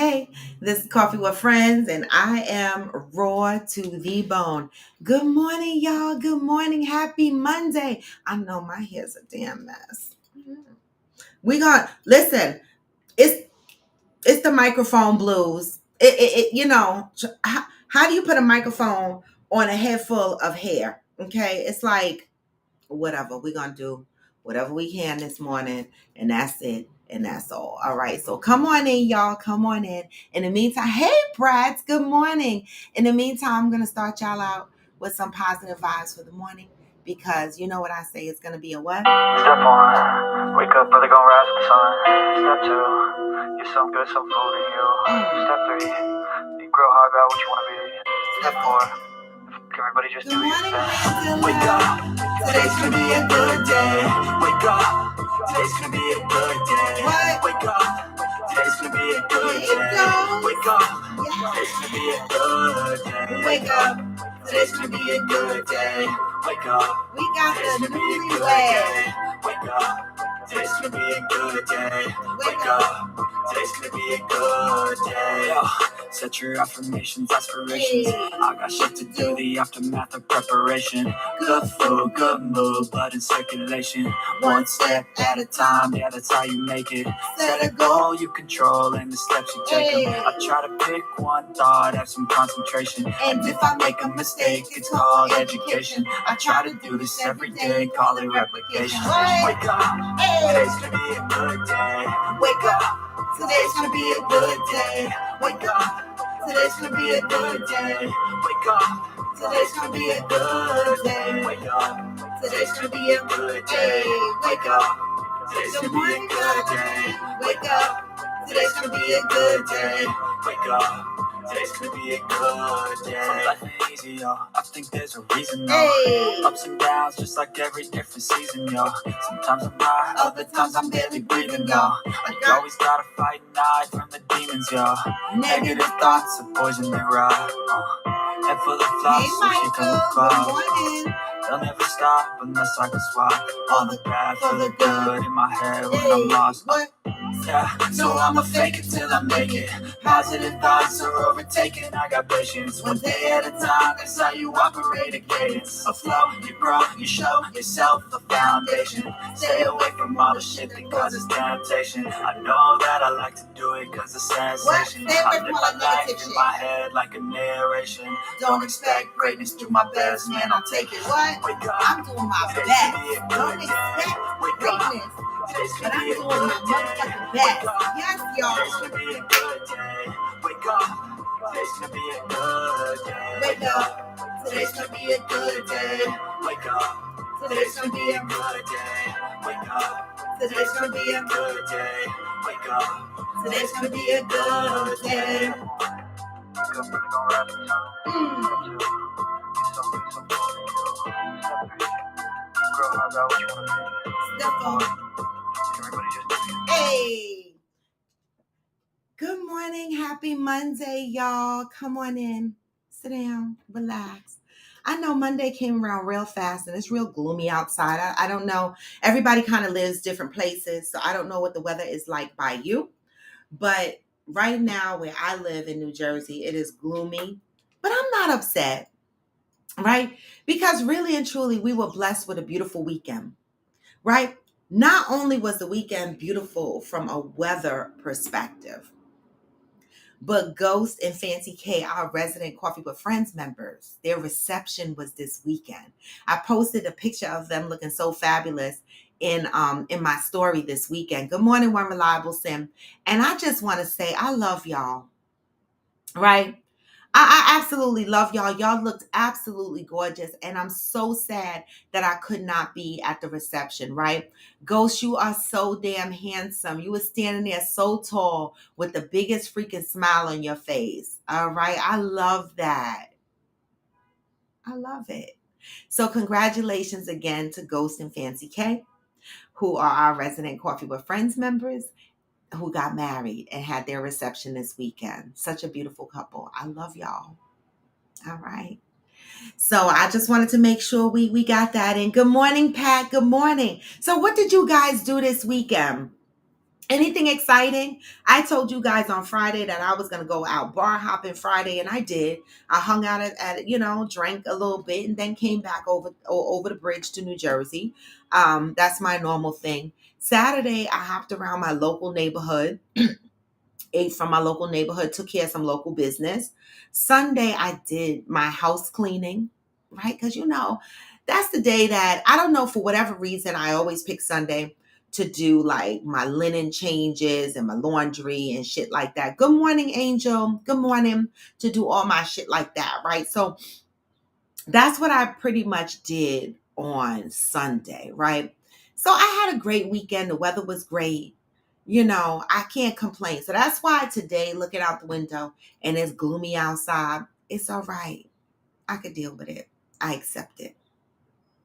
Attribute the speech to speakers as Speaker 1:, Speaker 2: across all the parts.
Speaker 1: Hey, this is Coffee with Friends, and I am raw to the bone. Good morning, y'all. Good morning. Happy Monday. I know my hair's a damn mess. We got listen. It's it's the microphone blues. How do you put a microphone on a head full of hair? Okay, it's like whatever. We're gonna do whatever we can this morning, and that's it. And that's all right, so come on in, y'all. Come on in the meantime. Hey, Brads, good morning. In the meantime, I'm gonna start y'all out with some positive vibes for the morning, because you know what I say, it's gonna be a what?
Speaker 2: Step one, wake up early, gonna rise with the sun. Step two, get some good, some food in you. Step three, think real hard about what you wanna be. Step four, everybody just
Speaker 1: Good
Speaker 2: do your
Speaker 1: morning,
Speaker 2: thing.
Speaker 1: Angela.
Speaker 2: Wake up, today's gonna be a good day. Wake up, today's gonna be a good day.
Speaker 1: What?
Speaker 2: Wake up, today's gonna be a good
Speaker 1: There you
Speaker 2: day.
Speaker 1: go.
Speaker 2: Wake up, today's gonna be a good day.
Speaker 1: Wake up.
Speaker 2: Today's gonna be a good day. Wake up.
Speaker 1: We got
Speaker 2: Today's
Speaker 1: the
Speaker 2: gonna be a good
Speaker 1: newlywed.
Speaker 2: day. Wake up. Today's gonna be a good day. Wake up. Today's gonna be a good day. Yo, set your affirmations, aspirations.
Speaker 1: Hey.
Speaker 2: I got shit to do, the aftermath of preparation. Good food, good mood, blood in circulation. One step at a time, yeah, that's how you make it. Set a goal you control and the steps you take 'em. I try to pick one thought, have some concentration.
Speaker 1: And
Speaker 2: If I make a mistake, it's called education. I try to do this every day, call it replication. Wake up, today's gonna be a good day. Wake up, today's gonna be a good day. Wake up, today's gonna be a good day. Wake up, today's gonna be a good day. Wake up, today's gonna be a good day. Wake up, today's gonna be a good day. Wake up, today's gonna be a good day. Wake up. Today's gonna be a good day. Some life ain't easy, yo. I think there's a reason, though.
Speaker 1: Hey.
Speaker 2: Ups and downs, just like every different season, yo. Sometimes I'm high, other times I'm barely breathing, yo. But you always gotta fight and hide from the demons, yo. Negative thoughts are poison they rot. Head full of flaws,
Speaker 1: Hey,
Speaker 2: so she come
Speaker 1: Michael. Good
Speaker 2: across.
Speaker 1: morning.
Speaker 2: They'll never stop unless I can swap all the bad for the good in my head when I'm lost.
Speaker 1: What?
Speaker 2: Yeah, so I'ma fake it till I make it. Positive thoughts are overtaken. I got patience. One day at a time, that's how you operate a cadence. A flow, you grow, you show yourself a foundation. Stay away from all the shit that causes temptation. I know that I like to do it cause it's sensation.
Speaker 1: Stay away
Speaker 2: I
Speaker 1: from
Speaker 2: live
Speaker 1: all
Speaker 2: my
Speaker 1: that
Speaker 2: life
Speaker 1: negative
Speaker 2: in
Speaker 1: shit.
Speaker 2: my head like a narration. Don't expect greatness, do my best, man, I'll take it.
Speaker 1: What?
Speaker 2: Wake up.
Speaker 1: I'm doing my
Speaker 2: Today's
Speaker 1: best.
Speaker 2: gonna be a
Speaker 1: Don't
Speaker 2: good
Speaker 1: expect
Speaker 2: day. Wake up.
Speaker 1: greatness,
Speaker 2: Today's
Speaker 1: but
Speaker 2: gonna
Speaker 1: I'm
Speaker 2: be a
Speaker 1: doing my
Speaker 2: good day.
Speaker 1: motherfucking best. Yes,
Speaker 2: Today's
Speaker 1: y'all.
Speaker 2: gonna be a good day. Wake up. Today's gonna be a good day.
Speaker 1: Wake up.
Speaker 2: Today's gonna be a good day. Wake up. Today's gonna be a good day. Wake up. Today's gonna be a good day. Wake up. Today's gonna be a good day. Wake up, really gonna rise with the sun. Get some food in you. Step three, grow hard about what you wanna be.
Speaker 1: Step on.
Speaker 2: Everybody just do it.
Speaker 1: Hey. Good morning. Happy Monday, y'all. Come on in. Sit down. Relax. I know Monday came around real fast and it's real gloomy outside. I don't know. Everybody kind of lives different places, so I don't know what the weather is like by you. But right now, where I live in New Jersey, it is gloomy. But I'm not upset, right? Because really and truly, we were blessed with a beautiful weekend, right? Not only was the weekend beautiful from a weather perspective, but Ghost and Fancy K, our resident Coffee with Friends members, their reception was this weekend. I posted a picture of them looking so fabulous in my story this weekend. Good morning, One Reliable Sim. And I just want to say I love y'all, right? I absolutely love y'all. Y'all looked absolutely gorgeous. And I'm so sad that I could not be at the reception, right? Ghost, you are so damn handsome. You were standing there so tall with the biggest freaking smile on your face. All right. I love that. I love it. So congratulations again to Ghost and Fancy K, who are our resident Coffee with Friends members, who got married and had their reception this weekend. Such a beautiful couple. I love y'all. All right. So I just wanted to make sure we got that in. Good morning, Pat. Good morning. So what did you guys do this weekend? Anything exciting? I told you guys on Friday that I was going to go out bar hopping Friday, and I did. I hung out at drank a little bit, and then came back over the bridge to New Jersey. That's my normal thing. Saturday, I hopped around my local neighborhood, ate from my local neighborhood, took care of some local business. Sunday, I did my house cleaning, right? Because that's the day that I don't know, for whatever reason, I always pick Sunday to do like my linen changes and my laundry and shit like that. Good morning, Angel. Good morning. To do all my shit like that, right? So that's what I pretty much did on Sunday, right? So I had a great weekend. The weather was great. I can't complain. So that's why today, looking out the window and it's gloomy outside, it's all right. I could deal with it. I accept it.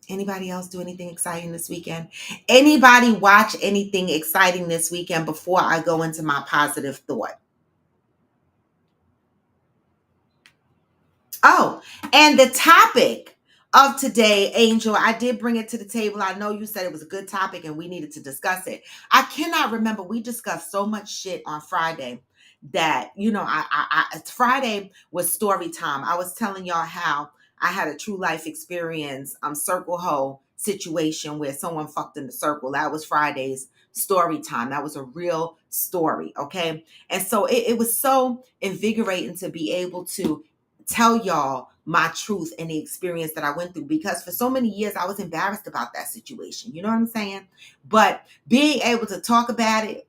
Speaker 1: Anybody else do anything exciting this weekend? Anybody watch anything exciting this weekend before I go into my positive thought? Oh, and the topic of today, Angel, I did bring it to the table. I know you said it was a good topic and we needed to discuss it. I cannot remember. We discussed so much shit on Friday that, Friday was story time. I was telling y'all how I had a true life experience, circle hole situation where someone fucked in the circle. That was Friday's story time. That was a real story. Okay. And so it was so invigorating to be able to tell y'all my truth and the experience that I went through, because for so many years I was embarrassed about that situation. You know what I'm saying? But being able to talk about it,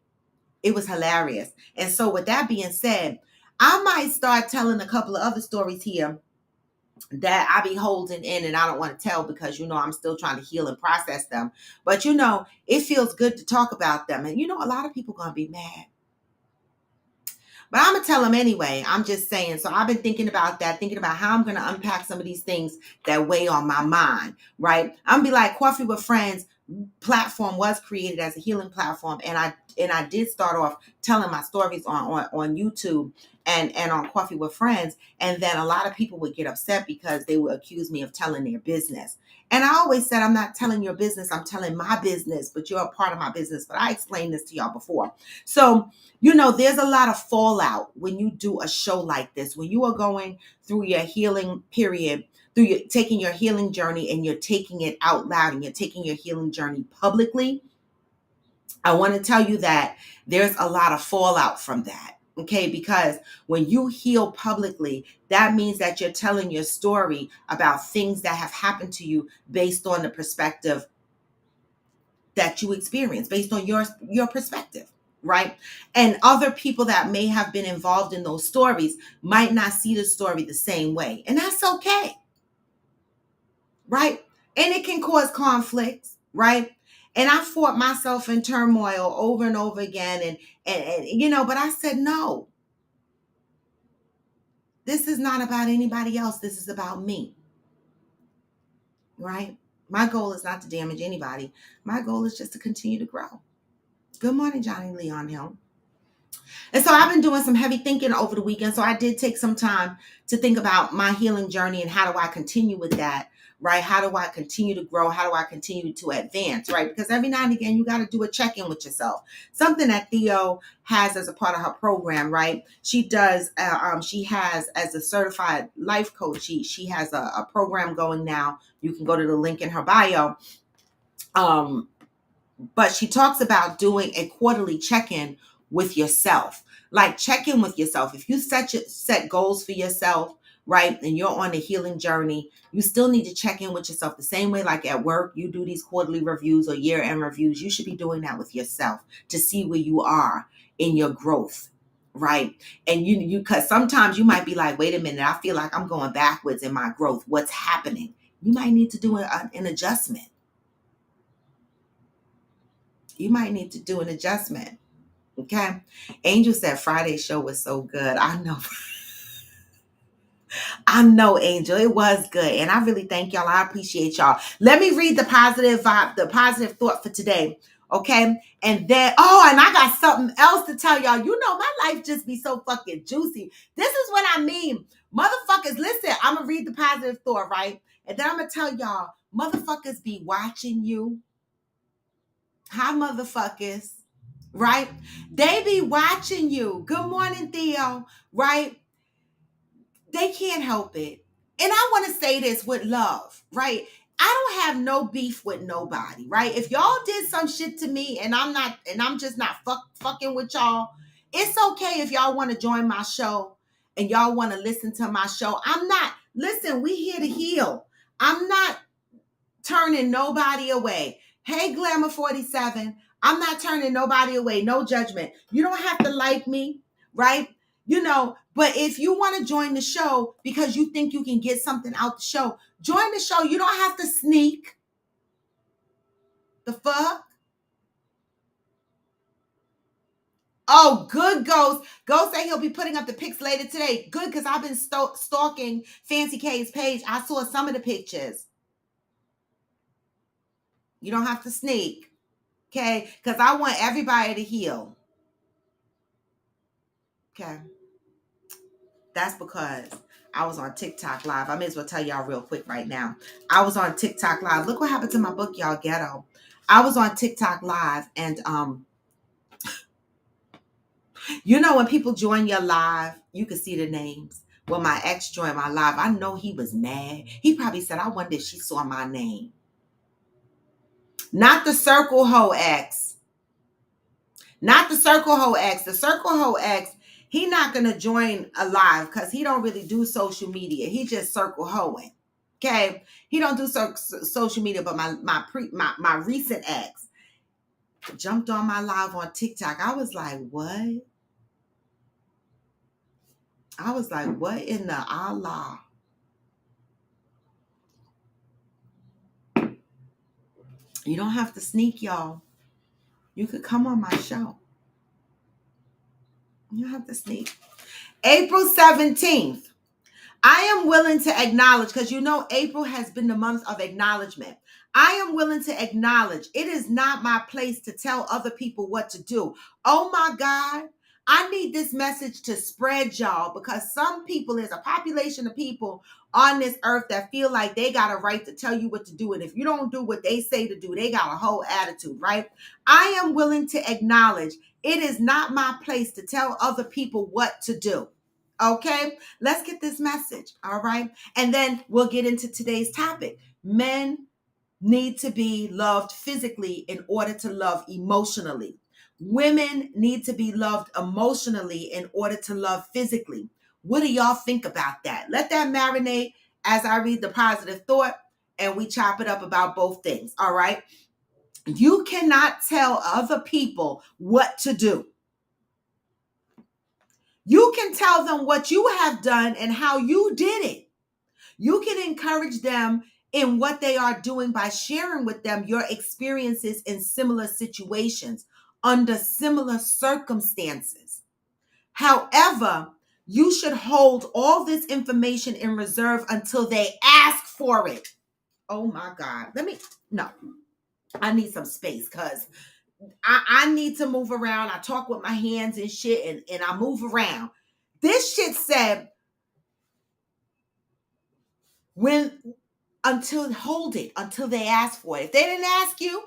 Speaker 1: it was hilarious. And so with that being said, I might start telling a couple of other stories here that I be holding in and I don't want to tell because, I'm still trying to heal and process them. But, it feels good to talk about them. And, a lot of people going to be mad. But I'm going to tell them anyway. I'm just saying. So I've been thinking about that, thinking about how I'm going to unpack some of these things that weigh on my mind, right? I'm going to be like, Coffee with Friends platform was created as a healing platform. And I did start off telling my stories on YouTube and on Coffee with Friends. And then a lot of people would get upset because they would accuse me of telling their business. And I always said, I'm not telling your business, I'm telling my business, but you're a part of my business. But I explained this to y'all before. So, there's a lot of fallout when you do a show like this, when you are going through your healing period, taking your healing journey and you're taking it out loud and you're taking your healing journey publicly. I want to tell you that there's a lot of fallout from that. Okay, because when you heal publicly, that means that you're telling your story about things that have happened to you based on the perspective that you experience, based on your perspective, right? And other people that may have been involved in those stories might not see the story the same way. And that's okay, right? And it can cause conflicts, right? And I fought myself in turmoil over and over again. And but I said, no, this is not about anybody else. This is about me, right? My goal is not to damage anybody. My goal is just to continue to grow. Good morning, Johnny Leon Hill. And so I've been doing some heavy thinking over the weekend. So I did take some time to think about my healing journey and how do I continue with that, right? How do I continue to grow? How do I continue to advance, right? Because every now and again, you got to do a check-in with yourself. Something that Theo has as a part of her program, right? She does, she has as a certified life coach, she has a program going now. You can go to the link in her bio. But she talks about doing a quarterly check-in with yourself. Like, check in with yourself. If you set goals for yourself, right, and you're on a healing journey, you still need to check in with yourself the same way like at work you do these quarterly reviews or year-end reviews. You should be doing that with yourself to see where you are in your growth, right? And you because sometimes you might be like, wait a minute, I feel like I'm going backwards in my growth. What's happening? You might need to do an adjustment. You might need to do an adjustment. Okay. Angel said Friday's show was so good. I know. I know, Angel. It was good. And I really thank y'all. I appreciate y'all. Let me read the positive vibe, the positive thought for today. Okay. And then, and I got something else to tell y'all. My life just be so fucking juicy. This is what I mean. Motherfuckers, listen, I'm going to read the positive thought, right? And then I'm going to tell y'all, motherfuckers be watching you. Hi, motherfuckers. right? They be watching you. Good morning, Theo, right? They can't help it. And I want to say this with love, right? I don't have no beef with nobody, right? If y'all did some shit to me and I'm just not fucking with y'all, it's okay if y'all want to join my show and y'all want to listen to my show. Listen, we here to heal. I'm not turning nobody away. Hey, Glamour 47, I'm not turning nobody away. No judgment. You don't have to like me, right? But if you want to join the show because you think you can get something out the show, join the show. You don't have to sneak. The fuck? Oh, good Ghost. Ghost say he'll be putting up the pics later today. Good, because I've been stalking Fancy K's page. I saw some of the pictures. You don't have to sneak, okay? Because I want everybody to heal. Okay. That's because I was on TikTok Live. I may as well tell y'all real quick right now. I was on TikTok Live. Look what happened to my book, y'all, Ghetto. I was on TikTok Live, and when people join your live, you can see the names. When my ex joined my live, I know he was mad. He probably said, I wonder if she saw my name. Not the Circle Ho ex. Not the Circle Ho ex. The Circle Ho ex, he not going to join a live because he don't really do social media. He just Circle Hoing. Okay? He don't do social media, but my recent ex jumped on my live on TikTok. I was like, what? I was like, what in the Allah? You don't have to sneak, y'all. You could come on my show. You don't have to sneak. April 17th. I am willing to acknowledge, because April has been the month of acknowledgement. I am willing to acknowledge it is not my place to tell other people what to do. Oh my God. I need this message to spread, y'all, because some people, there's a population of people on this earth that feel like they got a right to tell you what to do. And if you don't do what they say to do, they got a whole attitude, right? I am willing to acknowledge it is not my place to tell other people what to do. Okay, let's get this message. All right. And then we'll get into today's topic. Men need to be loved physically in order to love emotionally. Women need to be loved emotionally in order to love physically. What do y'all think about that? Let that marinate as I read the positive thought and we chop it up about both things. All right. You cannot tell other people what to do. You can tell them what you have done and how you did it. You can encourage them in what they are doing by sharing with them your experiences in similar situations, under similar circumstances. However, you should hold all this information in reserve until they ask for it. Oh my God. I need some space because I need to move around. I talk with my hands and shit and I move around. This shit said, until they ask for it. If they didn't ask you,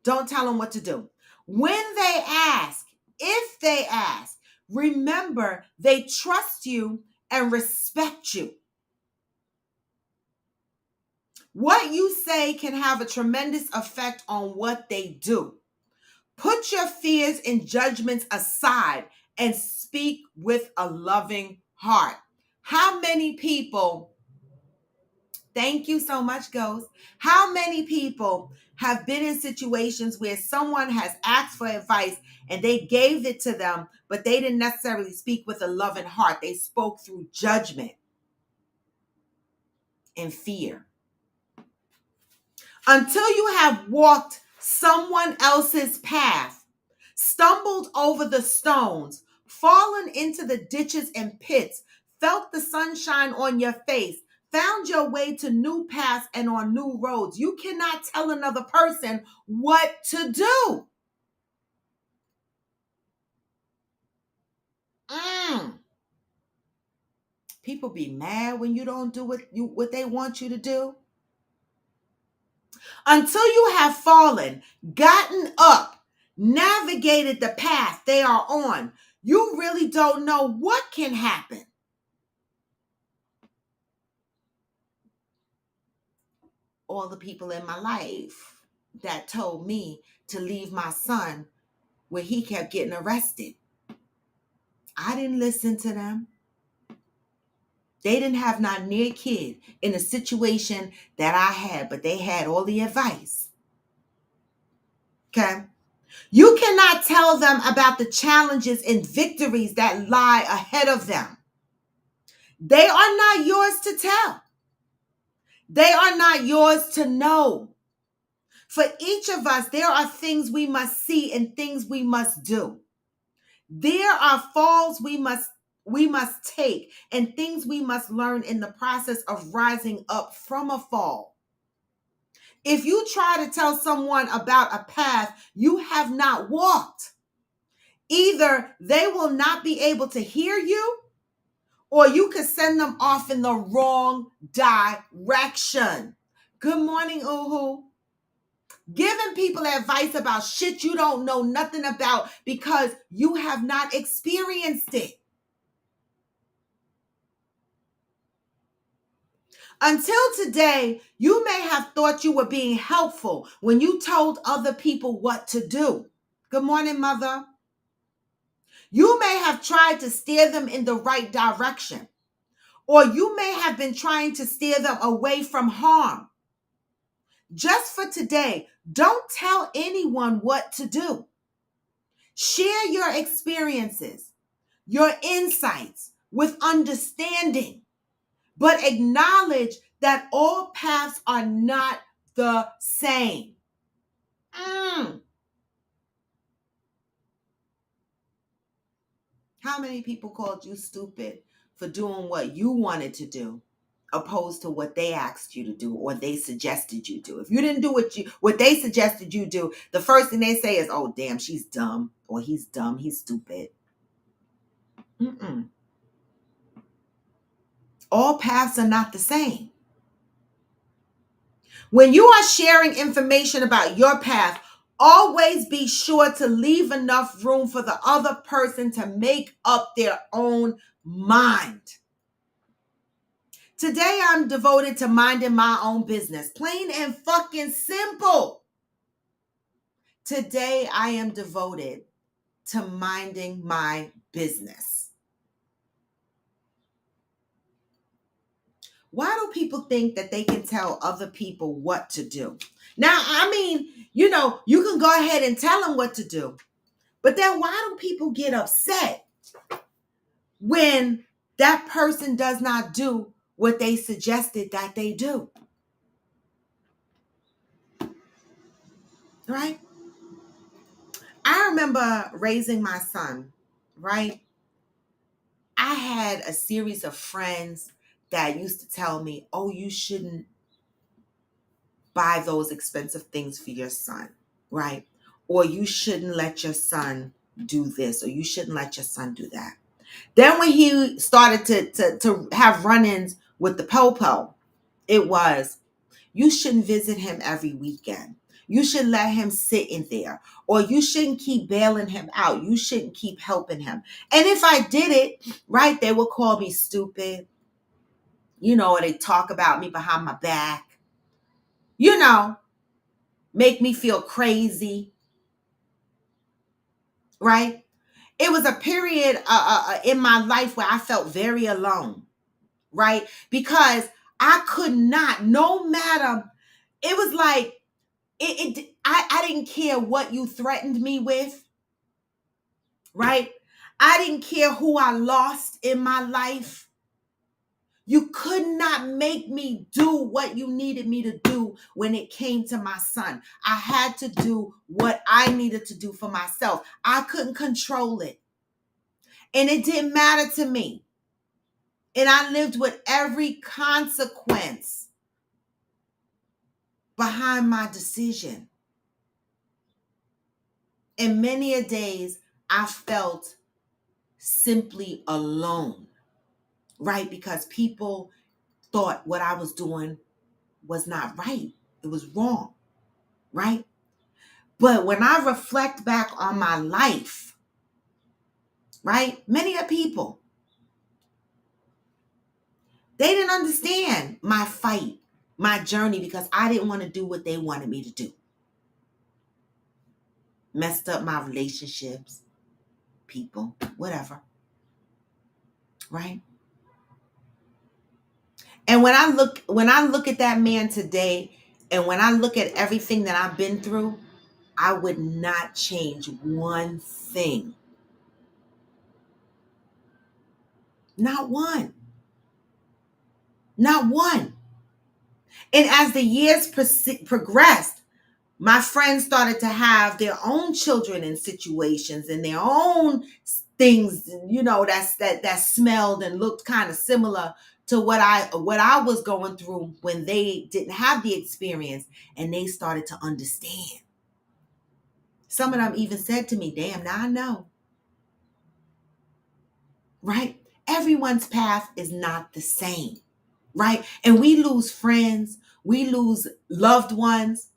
Speaker 1: don't tell them what to do. When they ask, if they ask, remember they trust you and respect you. What you say can have a tremendous effect on what they do. Put your fears and judgments aside and speak with a loving heart. How many people, thank you so much, Ghost. How many people have been in situations where someone has asked for advice and they gave it to them, but they didn't necessarily speak with a loving heart. They spoke through judgment and fear. Until you have walked someone else's path, stumbled over the stones, fallen into the ditches and pits, felt the sunshine on your face, found your way to new paths and on new roads, you cannot tell another person what to do. People be mad when you don't do what they want you to do. Until you have fallen, gotten up, navigated the path they are on, you really don't know what can happen. All the people in my life that told me to leave my son where he kept getting arrested, I didn't listen to them. They didn't have not near kid in a situation that I had, but they had all the advice. Okay? You cannot tell them about the challenges and victories that lie ahead of them. They are not yours to tell. They are not yours to know. For each of us, there are things we must see and things we must do. There are falls we must take and things we must learn in the process of rising up from a fall. If you try to tell someone about a path you have not walked, either they will not be able to hear you, or you could send them off in the wrong direction. Good morning, Uhu. Giving people advice about shit you don't know nothing about because you have not experienced it. Until today, you may have thought you were being helpful when you told other people what to do. Good morning, Mother. You may have tried to steer them in the right direction, or you may have been trying to steer them away from harm. Just for today, don't tell anyone what to do. Share your experiences, your insights with understanding, but acknowledge that all paths are not the same. How many people called you stupid for doing what you wanted to do, opposed to what they asked you to do or they suggested you do? If you didn't do what they suggested you do, the first thing they say is, "Oh, damn, she's dumb," or "He's dumb, he's stupid." All paths are not the same. When you are sharing information about your path, always be sure to leave enough room for the other person to make up their own mind. Today, I'm devoted to minding my own business. Plain and fucking simple. Today, I am devoted to minding my business. Why do people think that they can tell other people what to do? Now, I mean, you can go ahead and tell them what to do. But then why do people get upset when that person does not do what they suggested that they do? Right? I remember raising my son, right? I had a series of friends that used to tell me, "Oh, you shouldn't buy those expensive things for your son," right? Or "You shouldn't let your son do this," or "You shouldn't let your son do that." Then when he started to have run-ins with the po-po, it was, "You shouldn't visit him every weekend. You should let him sit in there," or "You shouldn't keep bailing him out. You shouldn't keep helping him." And if I did it, right, they would call me stupid, or they talk about me behind my back, make me feel crazy, right? It was a period in my life where I felt very alone, right? Because I could not, no matter, it was like, I didn't care what you threatened me with, right? I didn't care who I lost in my life. You could not make me do what you needed me to do when it came to my son. I had to do what I needed to do for myself. I couldn't control it. And it didn't matter to me. And I lived with every consequence behind my decision. And many a days I felt simply alone, right? Because people thought what I was doing was not right. It was wrong, right? But when I reflect back on my life, right, many of people, they didn't understand my fight, my journey, because I didn't want to do what they wanted me to do. Messed up my relationships, people, whatever, right? And when I look at that man today, and when I look at everything that I've been through, I would not change one thing. Not one. Not one. And as the years progressed, my friends started to have their own children in situations and their own things, that smelled and looked kind of similar to what I was going through when they didn't have the experience, and they started to understand. Some of them even said to me, "Damn, now I know." Right? Everyone's path is not the same, right? And we lose friends, we lose loved ones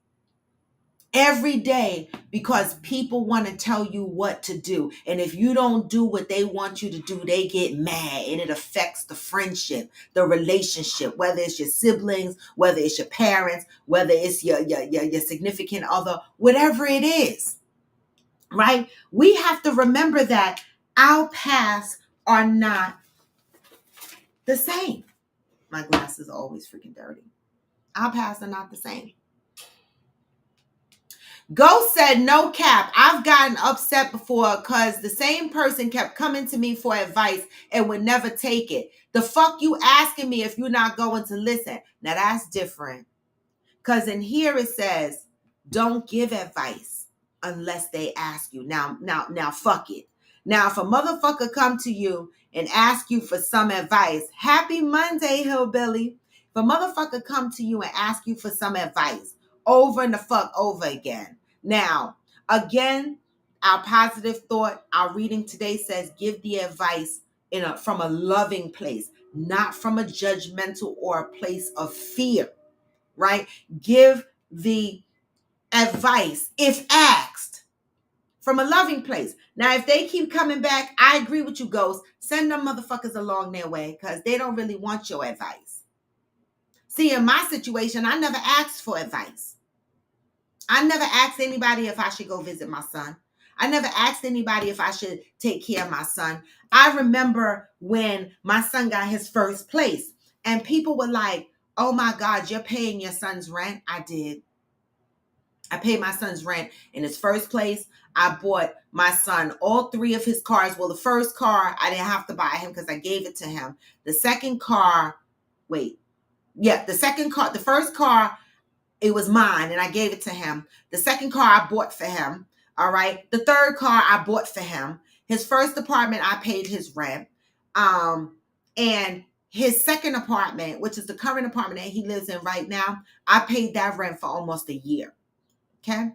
Speaker 1: every day because people want to tell you what to do. And if you don't do what they want you to do, they get mad, and it affects the friendship, the relationship, whether it's your siblings, whether it's your parents, whether it's your significant other, whatever it is, right? We have to remember that our paths are not the same. My glasses are always freaking dirty. Our paths are not the same. Ghost said, "No cap. I've gotten upset before because the same person kept coming to me for advice and would never take it. The fuck you asking me if you're not going to listen?" Now that's different. Because in here it says, don't give advice unless they ask you. Now, fuck it. Now, if a motherfucker come to you and ask you for some advice, happy Monday, hillbilly. If a motherfucker come to you and ask you for some advice over and the fuck over again. Now, again, our positive thought, our reading today says, give the advice from a loving place, not from a judgmental or a place of fear. Right? Give the advice, if asked, from a loving place. Now, if they keep coming back, I agree with you, Ghost. Send them motherfuckers along their way because they don't really want your advice. See, in my situation, I never asked for advice. I never asked anybody if I should go visit my son. I never asked anybody if I should take care of my son. I remember when my son got his first place and people were like, "Oh my God, you're paying your son's rent?" I did. I paid my son's rent in his first place. I bought my son all three of his cars. Well, the first car, I didn't have to buy him because I gave it to him. The second car, the first car, it was mine and I gave it to him. The second car I bought for him. All right. The third car I bought for him. His first apartment, I paid his rent. And his second apartment, which is the current apartment that he lives in right now, I paid that rent for almost a year. Okay.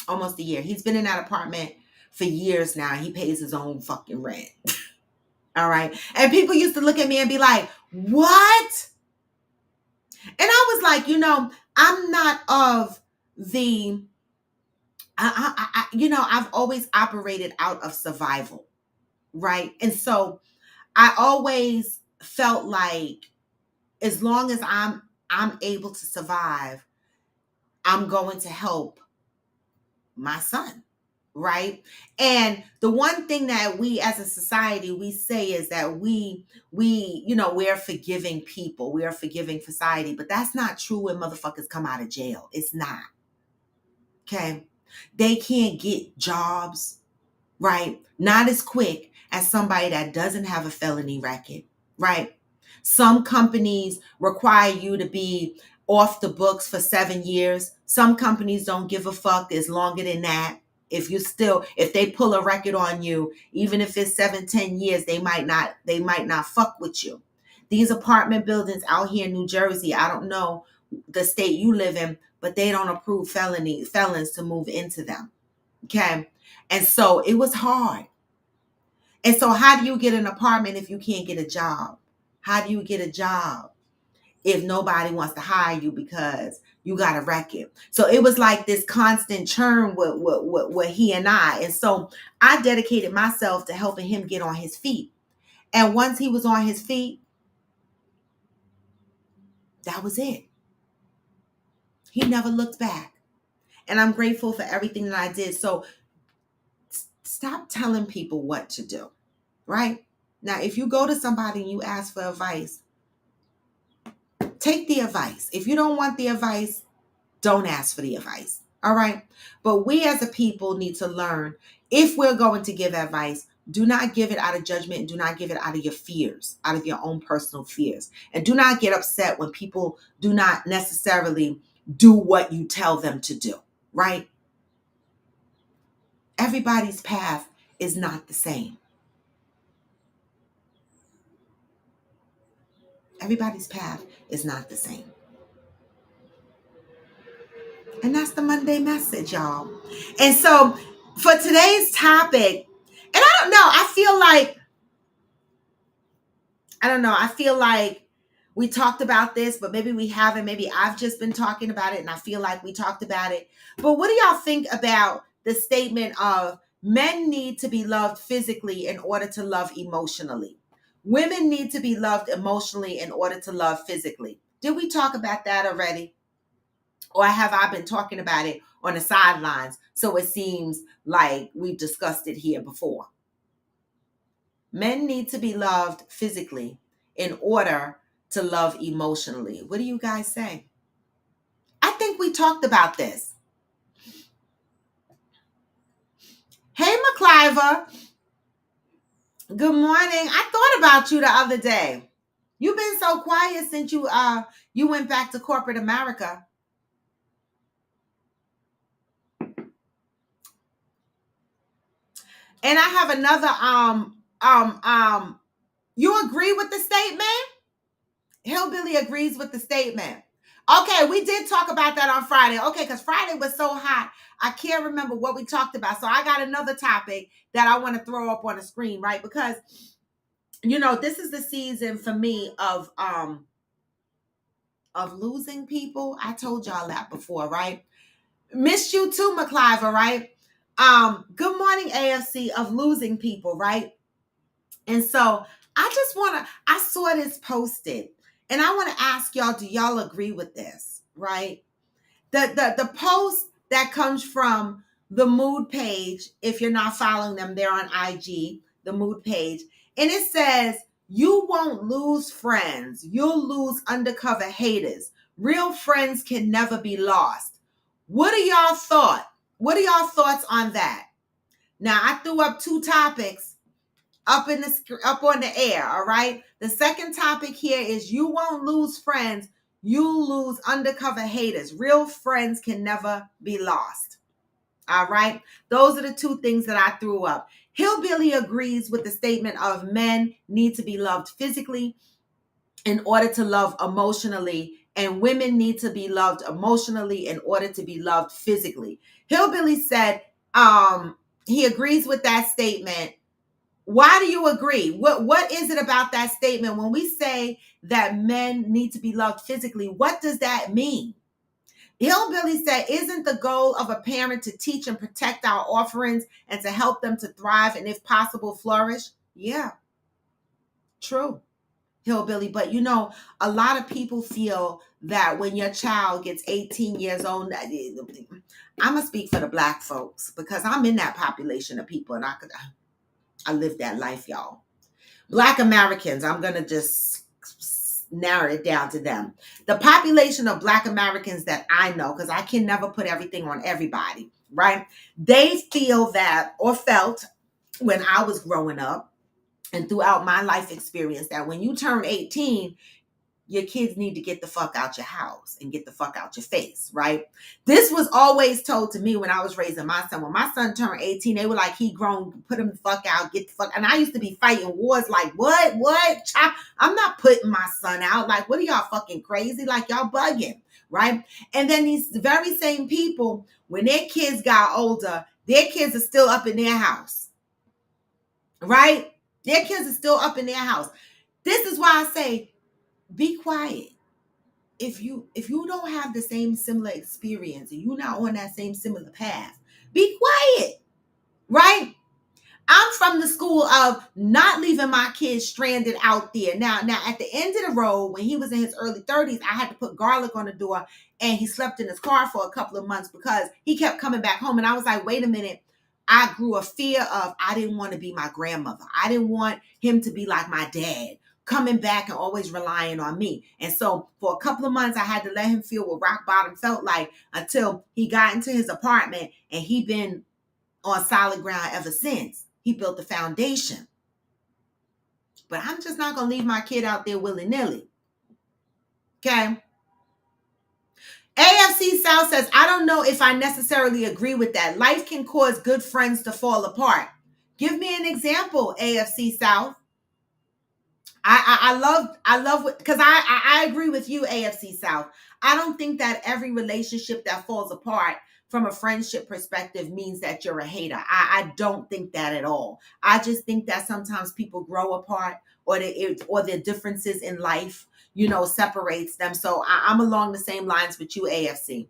Speaker 1: Almost a year. He's been in that apartment for years now. He pays his own fucking rent. All right. And people used to look at me and be like, "What?" And I was like, I'm not of the, I've always operated out of survival, right? And so I always felt like as long as I'm able to survive, I'm going to help my son, right? And the one thing that we as a society, we say is that we're forgiving people. We are forgiving society, but that's not true when motherfuckers come out of jail. It's not. Okay? They can't get jobs, right? Not as quick as somebody that doesn't have a felony record, right? Some companies require you to be off the books for 7 years. Some companies don't give a fuck. It's longer than that. If they pull a record on you, even if it's 7-10 years, they might not fuck with you. These apartment buildings out here in New Jersey, I don't know the state you live in, but they don't approve felons to move into them. Okay. And so it was hard. And so how do you get an apartment if you can't get a job? How do you get a job if nobody wants to hire you because you got a record. So it was like this constant churn with he and I. And so I dedicated myself to helping him get on his feet. And once he was on his feet, that was it. He never looked back. And I'm grateful for everything that I did. So stop telling people what to do, right? Now, if you go to somebody and you ask for advice, take the advice. If you don't want the advice, don't ask for the advice. All right. But we as a people need to learn, if we're going to give advice, do not give it out of judgment and do not give it out of your fears, out of your own personal fears. And do not get upset when people do not necessarily do what you tell them to do, right? Everybody's path is not the same. Everybody's path is not the same. And that's the Monday message, y'all. And so for today's topic, and I don't know, I feel like we talked about this, but maybe we haven't. Maybe I've just been talking about it and I feel like we talked about it. But what do y'all think about the statement of men need to be loved physically in order to love emotionally? Women need to be loved emotionally in order to love physically. Did we talk about that already? Or have I been talking about it on the sidelines so it seems like we've discussed it here before? Men need to be loved physically in order to love emotionally. What do you guys say? I think we talked about this. Hey, McCliver. Good morning. I thought about you the other day. You've been so quiet since you went back to corporate America. And I have another you agree with the statement? Hillbilly agrees with the statement. Okay, we did talk about that on Friday. Okay, because Friday was so hot, I can't remember what we talked about. So I got another topic that I want to throw up on the screen, right? Because, you know, this is the season for me of losing people. I told y'all that before, right? Missed you too, McCliver, right? Good morning, AFC, of losing people, right? And so I saw this posted and I want to ask y'all, do y'all agree with this, right? The post that comes from the Mood page, if you're not following them, they're on IG, the Mood page. And it says, you won't lose friends. You'll lose undercover haters. Real friends can never be lost. What are y'all thoughts? What are y'all thoughts on that? Now, I threw up two topics up on the air, all right? The second topic here is you won't lose friends, you'll lose undercover haters. Real friends can never be lost. All right? Those are the two things that I threw up. Hillbilly agrees with the statement of men need to be loved physically in order to love emotionally, and women need to be loved emotionally in order to be loved physically. Hillbilly said he agrees with that statement. Why do you agree? What is it about that statement? When we say that men need to be loved physically, what does that mean? Hillbilly said, isn't the goal of a parent to teach and protect our offerings and to help them to thrive and, if possible, flourish? Yeah, true, Hillbilly. But you know, a lot of people feel that when your child gets 18 years old, I'm going to speak for the Black folks because I'm in that population of people and I live that life, y'all. Black Americans, I'm going to just narrow it down to them. The population of Black Americans that I know, because I can never put everything on everybody, right? They feel that, or felt when I was growing up and throughout my life experience, that when you turn 18, your kids need to get the fuck out your house and get the fuck out your face, right? This was always told to me when I was raising my son. When my son turned 18, they were like, he grown, put him the fuck out, get the fuck. And I used to be fighting wars like, what? I'm not putting my son out. Like, what are y'all fucking crazy? Like, y'all bugging, right? And then these very same people, when their kids got older, their kids are still up in their house, right? Their kids are still up in their house. This is why I say, be quiet. if you don't have the same similar experience and you're not on that same similar path, be quiet, right? I'm from the school of not leaving my kids stranded out there. Now, at the end of the road, when he was in his early 30s, I had to put garlic on the door, and he slept in his car for a couple of months because he kept coming back home. And I was like, wait a minute. I grew a fear of, I didn't want to be my grandmother. I didn't want him to be like my dad, coming back and always relying on me. And so for a couple of months, I had to let him feel what rock bottom felt like until he got into his apartment, and he been on solid ground ever since. He built the foundation. But I'm just not going to leave my kid out there willy-nilly. Okay? AFC South says, I don't know if I necessarily agree with that. Life can cause good friends to fall apart. Give me an example, AFC South. I love, because I agree with you, AFC South. I don't think that every relationship that falls apart from a friendship perspective means that you're a hater. I don't think that at all. I just think that sometimes people grow apart, or the differences in life, separates them. So I'm along the same lines with you, AFC.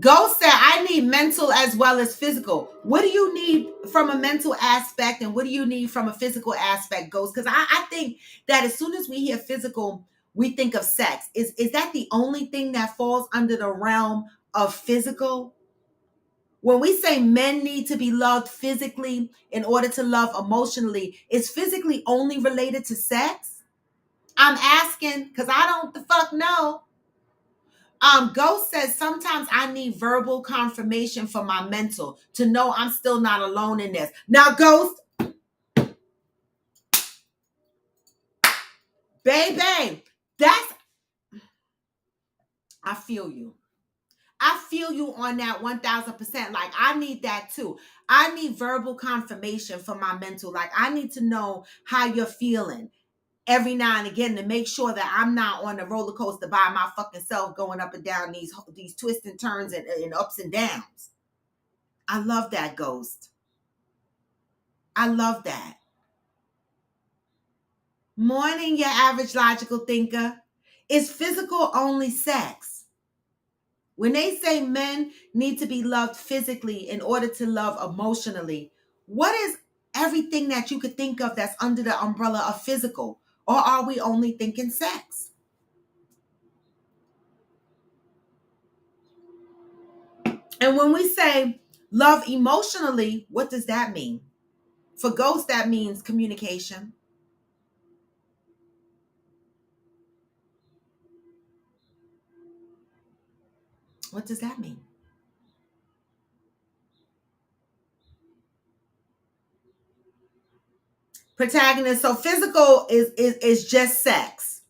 Speaker 1: Ghost said, I need mental as well as physical. What do you need from a mental aspect, and what do you need from a physical aspect, Ghost? Because I think that as soon as we hear physical, we think of sex. Is that the only thing that falls under the realm of physical? When we say men need to be loved physically in order to love emotionally, is physically only related to sex? I'm asking because I don't the fuck know. Ghost says, sometimes I need verbal confirmation for my mental to know I'm still not alone in this. Now, Ghost, baby, I feel you. I feel you on that 1000%. Like, I need that too. I need verbal confirmation for my mental. Like, I need to know how you're feeling every now and again to make sure that I'm not on the roller coaster by my fucking self, going up and down these twists and turns and ups and downs. I love that, Ghost. I love that. Morning, your average logical thinker. Is physical only sex? When they say men need to be loved physically in order to love emotionally, what is everything that you could think of that's under the umbrella of physical? Or are we only thinking sex? And when we say love emotionally, what does that mean? For Ghost, that means communication. What does that mean? Protagonist. So physical is just sex.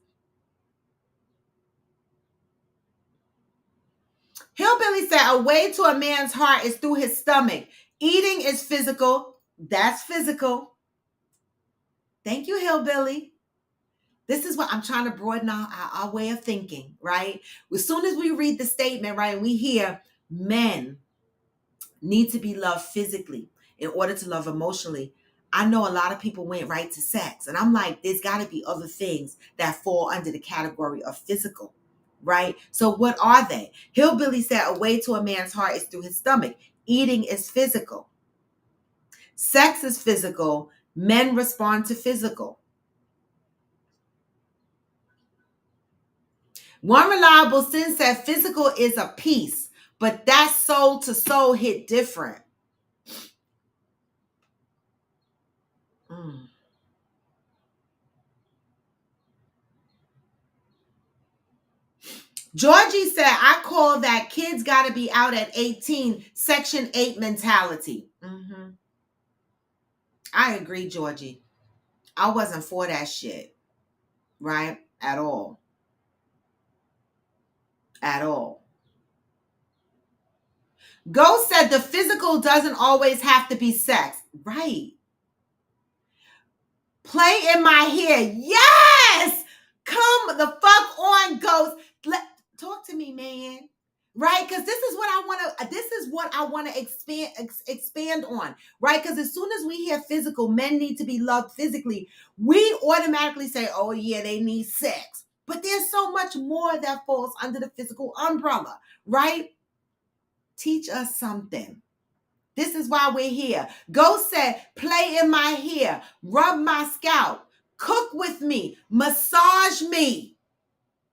Speaker 1: Hillbilly said, a way to a man's heart is through his stomach. Eating is physical. That's physical. Thank you, Hillbilly. This is what I'm trying to broaden our way of thinking, right? As soon as we read the statement, right, and we hear men need to be loved physically in order to love emotionally, I know a lot of people went right to sex. And I'm like, there's got to be other things that fall under the category of physical, right? So what are they? Hillbilly said, a way to a man's heart is through his stomach. Eating is physical. Sex is physical. Men respond to physical. One reliable sin said physical is a piece, but that soul to soul hit different. Georgie said, I call that kids got to be out at 18, Section 8 mentality. I agree, Georgie. I wasn't for that shit, right? At all. At all. Ghost said the physical doesn't always have to be sex. Right. Play in my hair. Yes! Come the fuck on, Ghost. Talk to me, man. right? Because this is what I want to expand on, right? Because as soon as we hear physical, men need to be loved physically, we automatically say, oh yeah, they need sex. But there's so much more that falls under the physical umbrella, right? Teach us something. This is why we're here. Ghost said, play in my hair, rub my scalp, cook with me, massage me.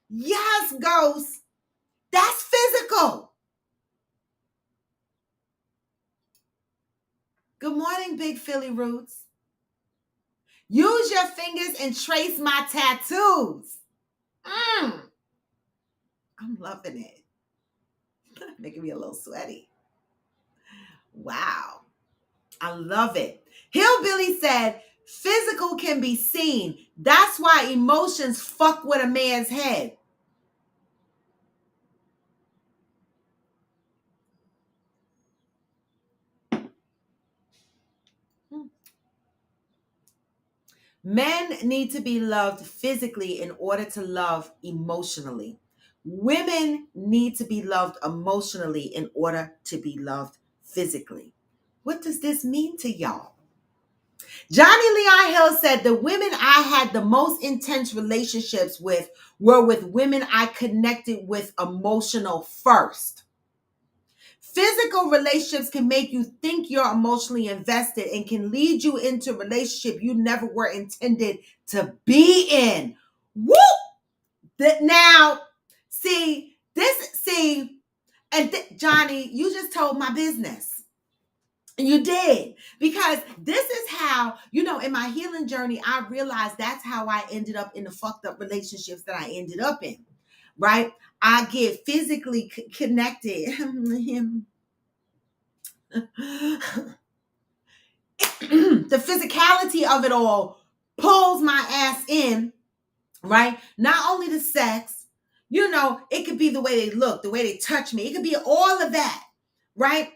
Speaker 1: Yes, Ghost. That's physical. Good morning, Big Philly Roots. Use your fingers and trace my tattoos. I'm loving it. Making me a little sweaty. Wow. I love it. Hillbilly said, physical can be seen. That's why emotions fuck with a man's head. Men need to be loved physically in order to love emotionally. Women need to be loved emotionally in order to be loved physically. What does this mean to y'all? Johnny Leon Hill said the women I had the most intense relationships with were with women I connected with emotional first. Physical relationships can make you think you're emotionally invested and can lead you into a relationship you never were intended to be in. Woo! Now, Johnny, you just told my business. And you did. Because this is how, in my healing journey, I realized that's how I ended up in the fucked up relationships that I ended up in. Right? I get physically connected. The physicality of it all pulls my ass in, right? Not only the sex, it could be the way they look, the way they touch me. It could be all of that, right?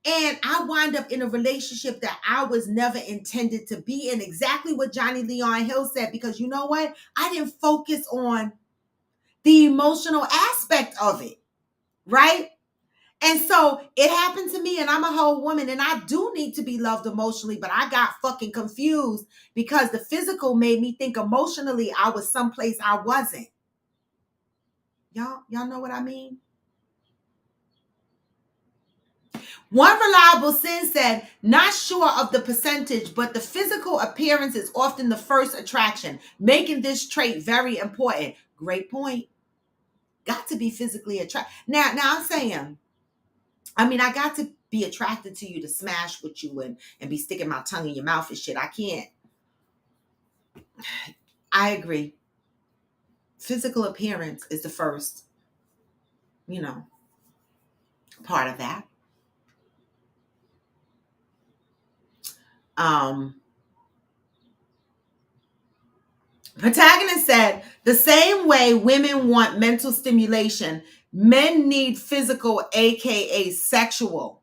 Speaker 1: And I wind up in a relationship that I was never intended to be in. Exactly what Johnny Leon Hill said, because you know what? I didn't focus on the emotional aspect of it, right? And so it happened to me, and I'm a whole woman, and I do need to be loved emotionally, but I got fucking confused because the physical made me think emotionally I was someplace I wasn't. Y'all know what I mean? One reliable sin said, not sure of the percentage, but the physical appearance is often the first attraction, making this trait very important. Great point. Got to be physically attracted. Now I'm saying, I got to be attracted to you to smash with you and be sticking my tongue in your mouth and shit. I can't. I agree. Physical appearance is the first, part of that. Protagonist said, the same way women want mental stimulation, men need physical, aka sexual.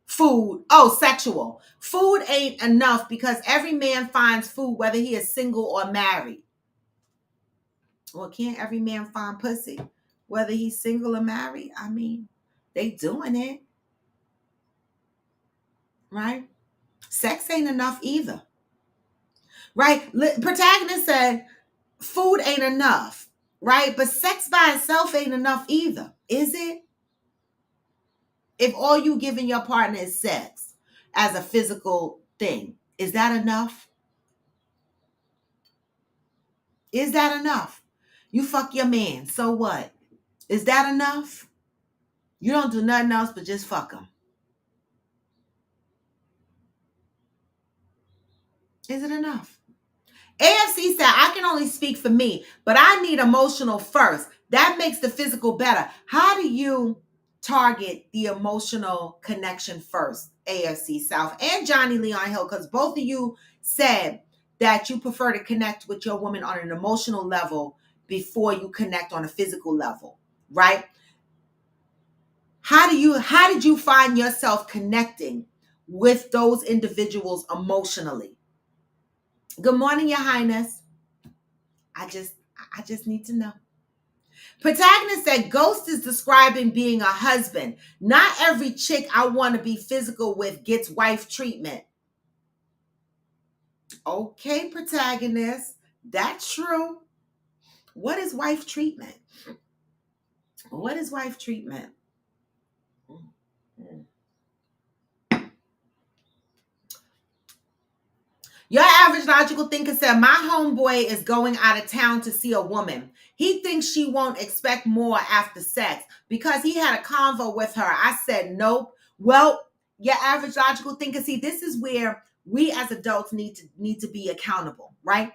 Speaker 1: Sexual. Food ain't enough because every man finds food whether he is single or married. Well, can't every man find pussy whether he's single or married? They doing it. Right? Sex ain't enough either. Right? Protagonist said, food ain't enough. Right? But sex by itself ain't enough either. Is it? If all you giving your partner is sex as a physical thing, is that enough? Is that enough? You fuck your man, so what? Is that enough? You don't do nothing else but just fuck him. Is it enough? AFC said, I can only speak for me, but I need emotional first. That makes the physical better. How do you target the emotional connection first, AFC South and Johnny Leon Hill? Because both of you said that you prefer to connect with your woman on an emotional level before you connect on a physical level, right? How did you find yourself connecting with those individuals emotionally? Good morning, Your Highness. I just need to know. Protagonist said, Ghost is describing being a husband. Not every chick I want to be physical with gets wife treatment. Okay, protagonist, that's true. What is wife treatment? What is wife treatment? Your average logical thinker said, my homeboy is going out of town to see a woman. He thinks she won't expect more after sex because he had a convo with her. I said, nope. Well, your average logical thinker, see, this is where we as adults need to be accountable, right?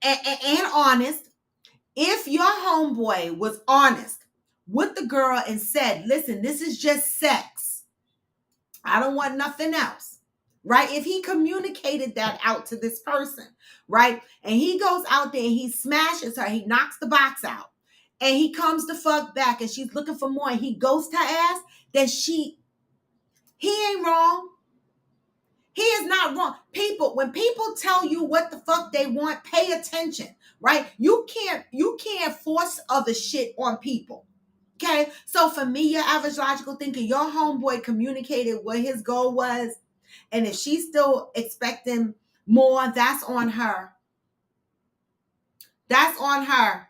Speaker 1: And honest. If your homeboy was honest with the girl and said, listen, this is just sex, I don't want nothing else, right? If he communicated that out to this person, right? And he goes out there and he smashes her, he knocks the box out, and he comes the fuck back and she's looking for more and he ghosts her ass, then he ain't wrong. He is not wrong. People, when people tell you what the fuck they want, pay attention, right? You can't force other shit on people. Okay, so for me, your average logical thinker, your homeboy communicated what his goal was, and if she's still expecting more, that's on her. That's on her.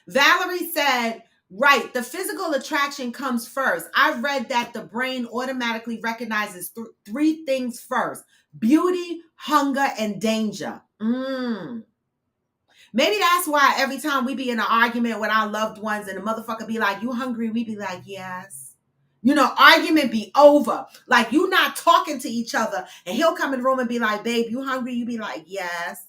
Speaker 1: Valerie said, right, the physical attraction comes first. I read that the brain automatically recognizes three things first: beauty, hunger, and danger. Maybe that's why every time we be in an argument with our loved ones and the motherfucker be like, you hungry? We be like, yes. You know, argument be over. Like, you not talking to each other and he'll come in the room and be like, babe, you hungry? You be like, yes.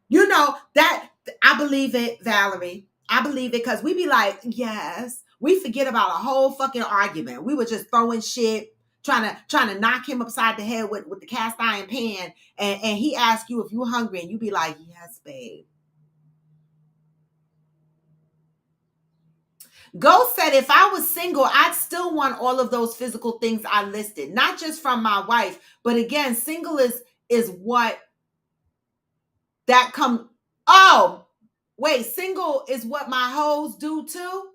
Speaker 1: You know, that, I believe it, Valerie. I believe it because we be like, yes. We forget about a whole fucking argument. We were just throwing shit, trying to knock him upside the head with the cast iron pan. And he asked you if you hungry and you be like, yes, babe. Ghost said, if I was single, I'd still want all of those physical things I listed, not just from my wife, but again, single is what that come. Oh, wait, single is what my hoes do too?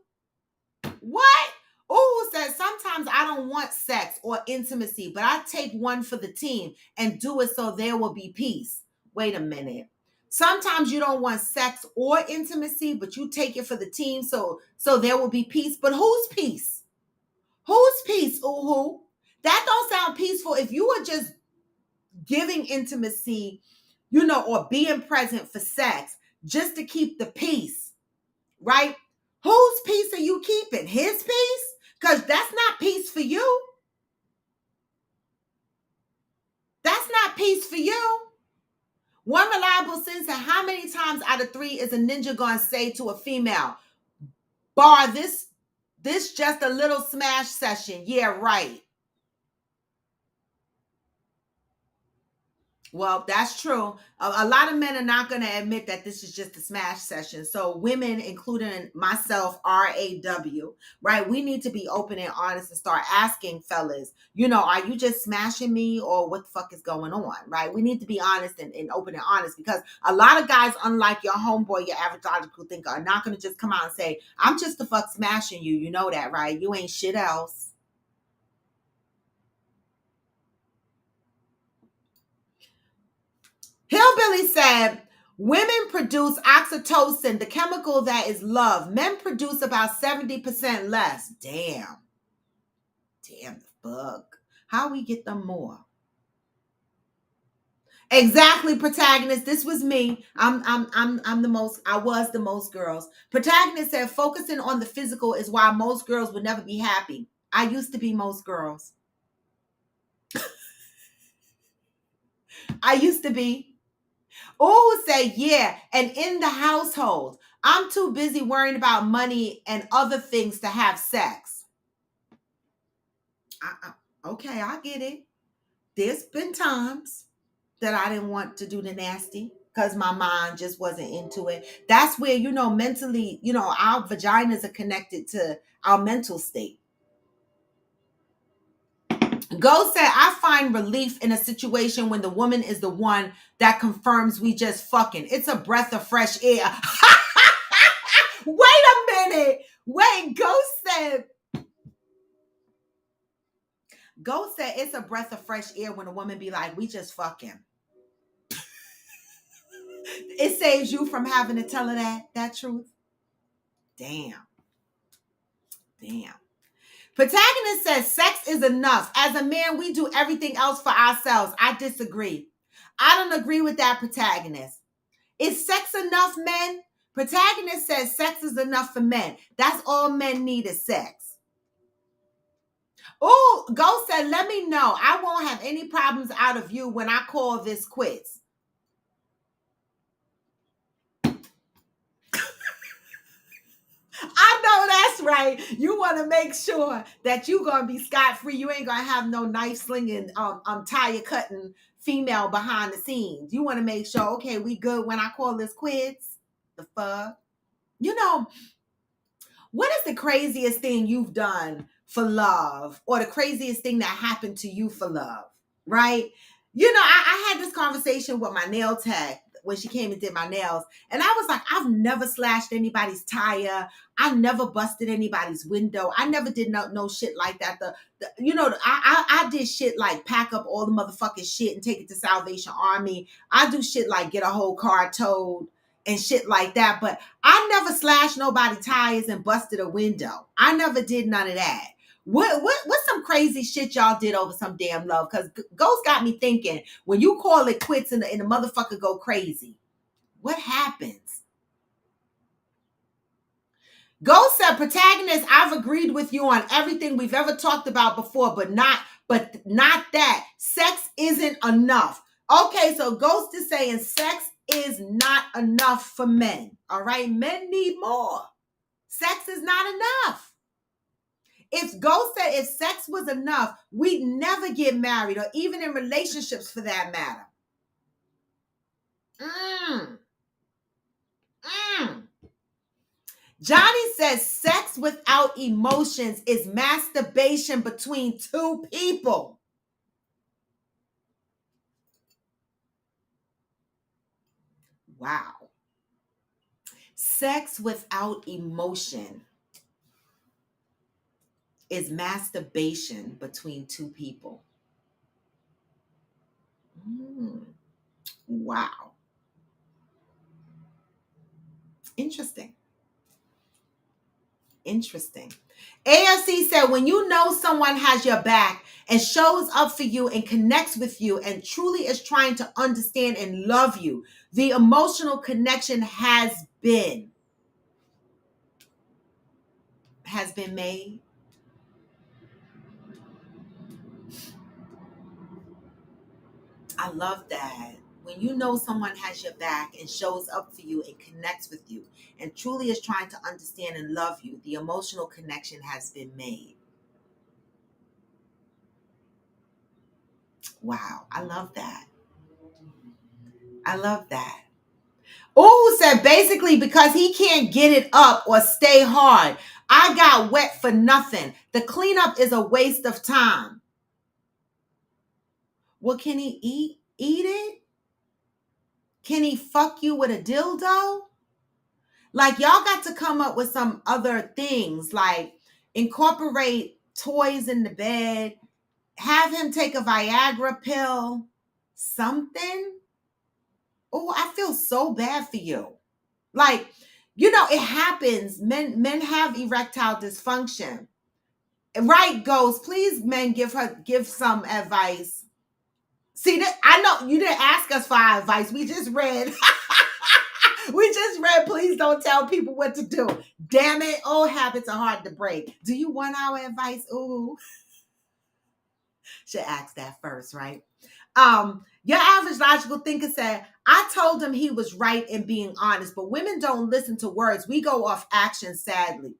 Speaker 1: What? Ooh, says, sometimes I don't want sex or intimacy, but I take one for the team and do it so there will be peace. Wait a minute. Sometimes you don't want sex or intimacy, but you take it for the team so there will be peace. But whose peace? Whose peace? Ooh, that don't sound peaceful. If you were just giving intimacy, you know, or being present for sex just to keep the peace, right? Whose peace are you keeping? His peace? Because that's not peace for you. That's not peace for you. One reliable sense, how many times out of 3 is a ninja going to say to a female, bar this just a little smash session? Yeah, right. Well, that's true. A lot of men are not going to admit that this is just a smash session. So women, including myself, RAW, right? We need to be open and honest and start asking fellas, you know, are you just smashing me or what the fuck is going on, right? We need to be honest and open and honest, because a lot of guys, unlike your homeboy, your average logical thinker, are not going to just come out and say, I'm just the fuck smashing you. You know that, right? You ain't shit else. Hillbilly said, women produce oxytocin, the chemical that is love. Men produce about 70% less. Damn the fuck. How we get them more? Exactly, protagonist. This was me. I'm the most. I was the most girls. Protagonist said, focusing on the physical is why most girls would never be happy. I used to be most girls. I used to be. Oh, say yeah. And in the household, I'm too busy worrying about money and other things to have sex. Okay, I get it. There's been times that I didn't want to do the nasty because my mind just wasn't into it. That's where, you know, mentally, you know, our vaginas are connected to our mental state. Go said, I find relief in a situation when the woman is the one that confirms we just fucking. It's a breath of fresh air. Wait a minute. Wait, Ghost said it's a breath of fresh air when a woman be like, we just fucking. It saves you from having to tell her that truth. Damn. Protagonist says sex is enough. As a man, we do everything else for ourselves. I disagree. I don't agree with that, protagonist. Is sex enough, men? Protagonist says sex is enough for men. That's all men need is sex. Oh, Ghost said, let me know. I won't have any problems out of you when I call this quits. I know that's right. You want to make sure that you're going to be scot-free. You ain't going to have no knife slinging, tire cutting female behind the scenes. You want to make sure, okay, we good when I call this quits. The fuck? You know, what is the craziest thing you've done for love, or the craziest thing that happened to you for love, right? You know, I had this conversation with my nail tech when she came and did my nails, and I was like, I've never slashed anybody's tire. I never busted anybody's window. I never did no shit like that. I did shit like pack up all the motherfucking shit and take it to Salvation Army. I do shit like get a whole car towed and shit like that, but I never slashed nobody tires and busted a window. I never did none of that. What's some crazy shit y'all did over some damn love? Because Ghost got me thinking, when you call it quits and the motherfucker go crazy, what happens? Ghost said, protagonist, I've agreed with you on everything we've ever talked about before, but not that. Sex isn't enough. Okay, so Ghost is saying sex is not enough for men. All right, men need more. Sex is not enough. If Ghost said if sex was enough, we'd never get married, or even in relationships for that matter. Johnny says sex without emotions is masturbation between two people. Wow. Sex without emotion is masturbation between two people. Wow. Interesting. AFC said, when you know someone has your back and shows up for you and connects with you and truly is trying to understand and love you, the emotional connection has been made. I love that. When you know someone has your back and shows up for you and connects with you and truly is trying to understand and love you, the emotional connection has been made. Wow, I love that. Oh, said basically because he can't get it up or stay hard. I got wet for nothing. The cleanup is a waste of time. Well, can he eat it? Can he fuck you with a dildo? Like, y'all got to come up with some other things, like incorporate toys in the bed, have him take a Viagra pill, something. Oh, I feel so bad for you. Like, you know, it happens. Men have erectile dysfunction. Right, Ghost. Please, men, give some advice. See, I know you didn't ask us for our advice. We just read. Please don't tell people what to do. Damn it. Old habits are hard to break. Do you want our advice? Ooh. Should ask that first, right? Your average logical thinker said, I told him he was right in being honest, but women don't listen to words. We go off action, sadly.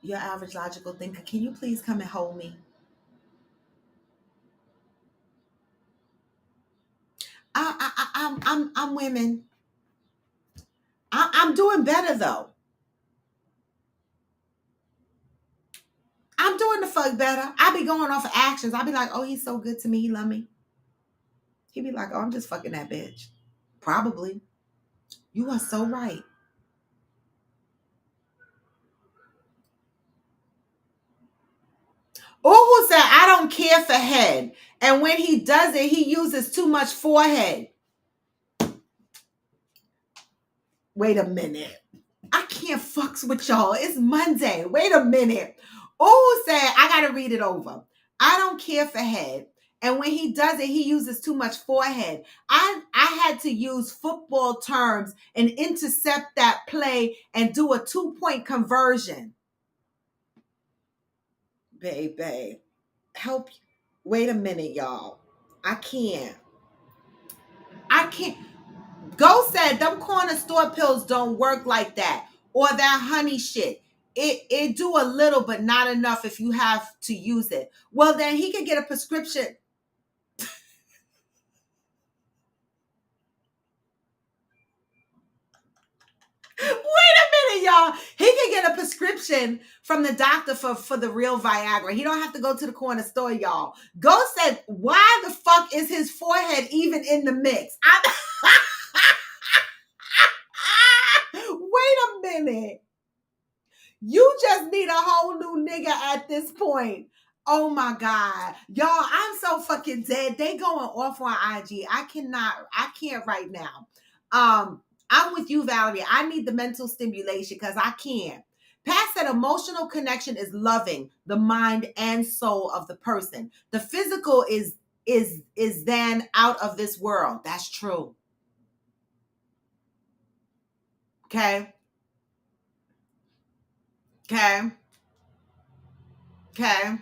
Speaker 1: Your average logical thinker, can you please come and hold me? I'm women. I'm doing better though. I'm doing the fuck better. I be going off of actions. I be like, oh, he's so good to me. He love me. He'd be like, oh, I'm just fucking that bitch. Probably. You are so right. Uhu said, I don't care for head. And when he does it, he uses too much forehead. Wait a minute. I can't fucks with y'all. It's Monday. Wait a minute. Uhu said, I got to read it over. I don't care for head. And when he does it, he uses too much forehead. I had to use football terms and intercept that play and do a 2-point conversion. Baby, help. Wait a minute, y'all. I can't. Go said them corner store pills don't work like that. Or that honey shit. It do a little, but not enough if you have to use it. Well, then he could get a prescription. Wait a minute, y'all. He can get a prescription from the doctor for the real Viagra. He don't have to go to the corner store, y'all. Go said, why the fuck is his forehead even in the mix? Wait a minute. You just need a whole new nigga at this point. Oh my God. Y'all, I'm so fucking dead. They going off on IG. I can't right now. I'm with you, Valerie. I need the mental stimulation because I can't. Pat said emotional connection is loving the mind and soul of the person. The physical is then out of this world. That's true. Okay. Okay. Okay.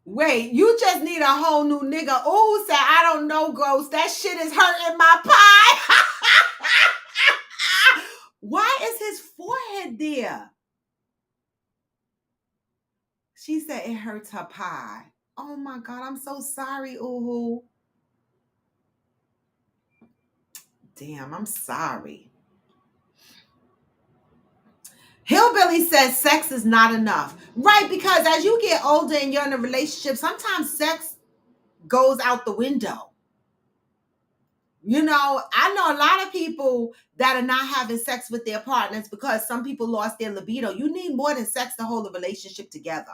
Speaker 1: Wait, you just need a whole new nigga. Ooh, said, I don't know, Ghost. That shit is hurting my pie. Why is his forehead there? She said it hurts her pie. Oh my God, I'm so sorry, Uhu. Damn, I'm sorry. Hillbilly says sex is not enough. Right, because as you get older and you're in a relationship, sometimes sex goes out the window. You know, I know a lot of people that are not having sex with their partners because some people lost their libido. You need more than sex to hold a relationship together.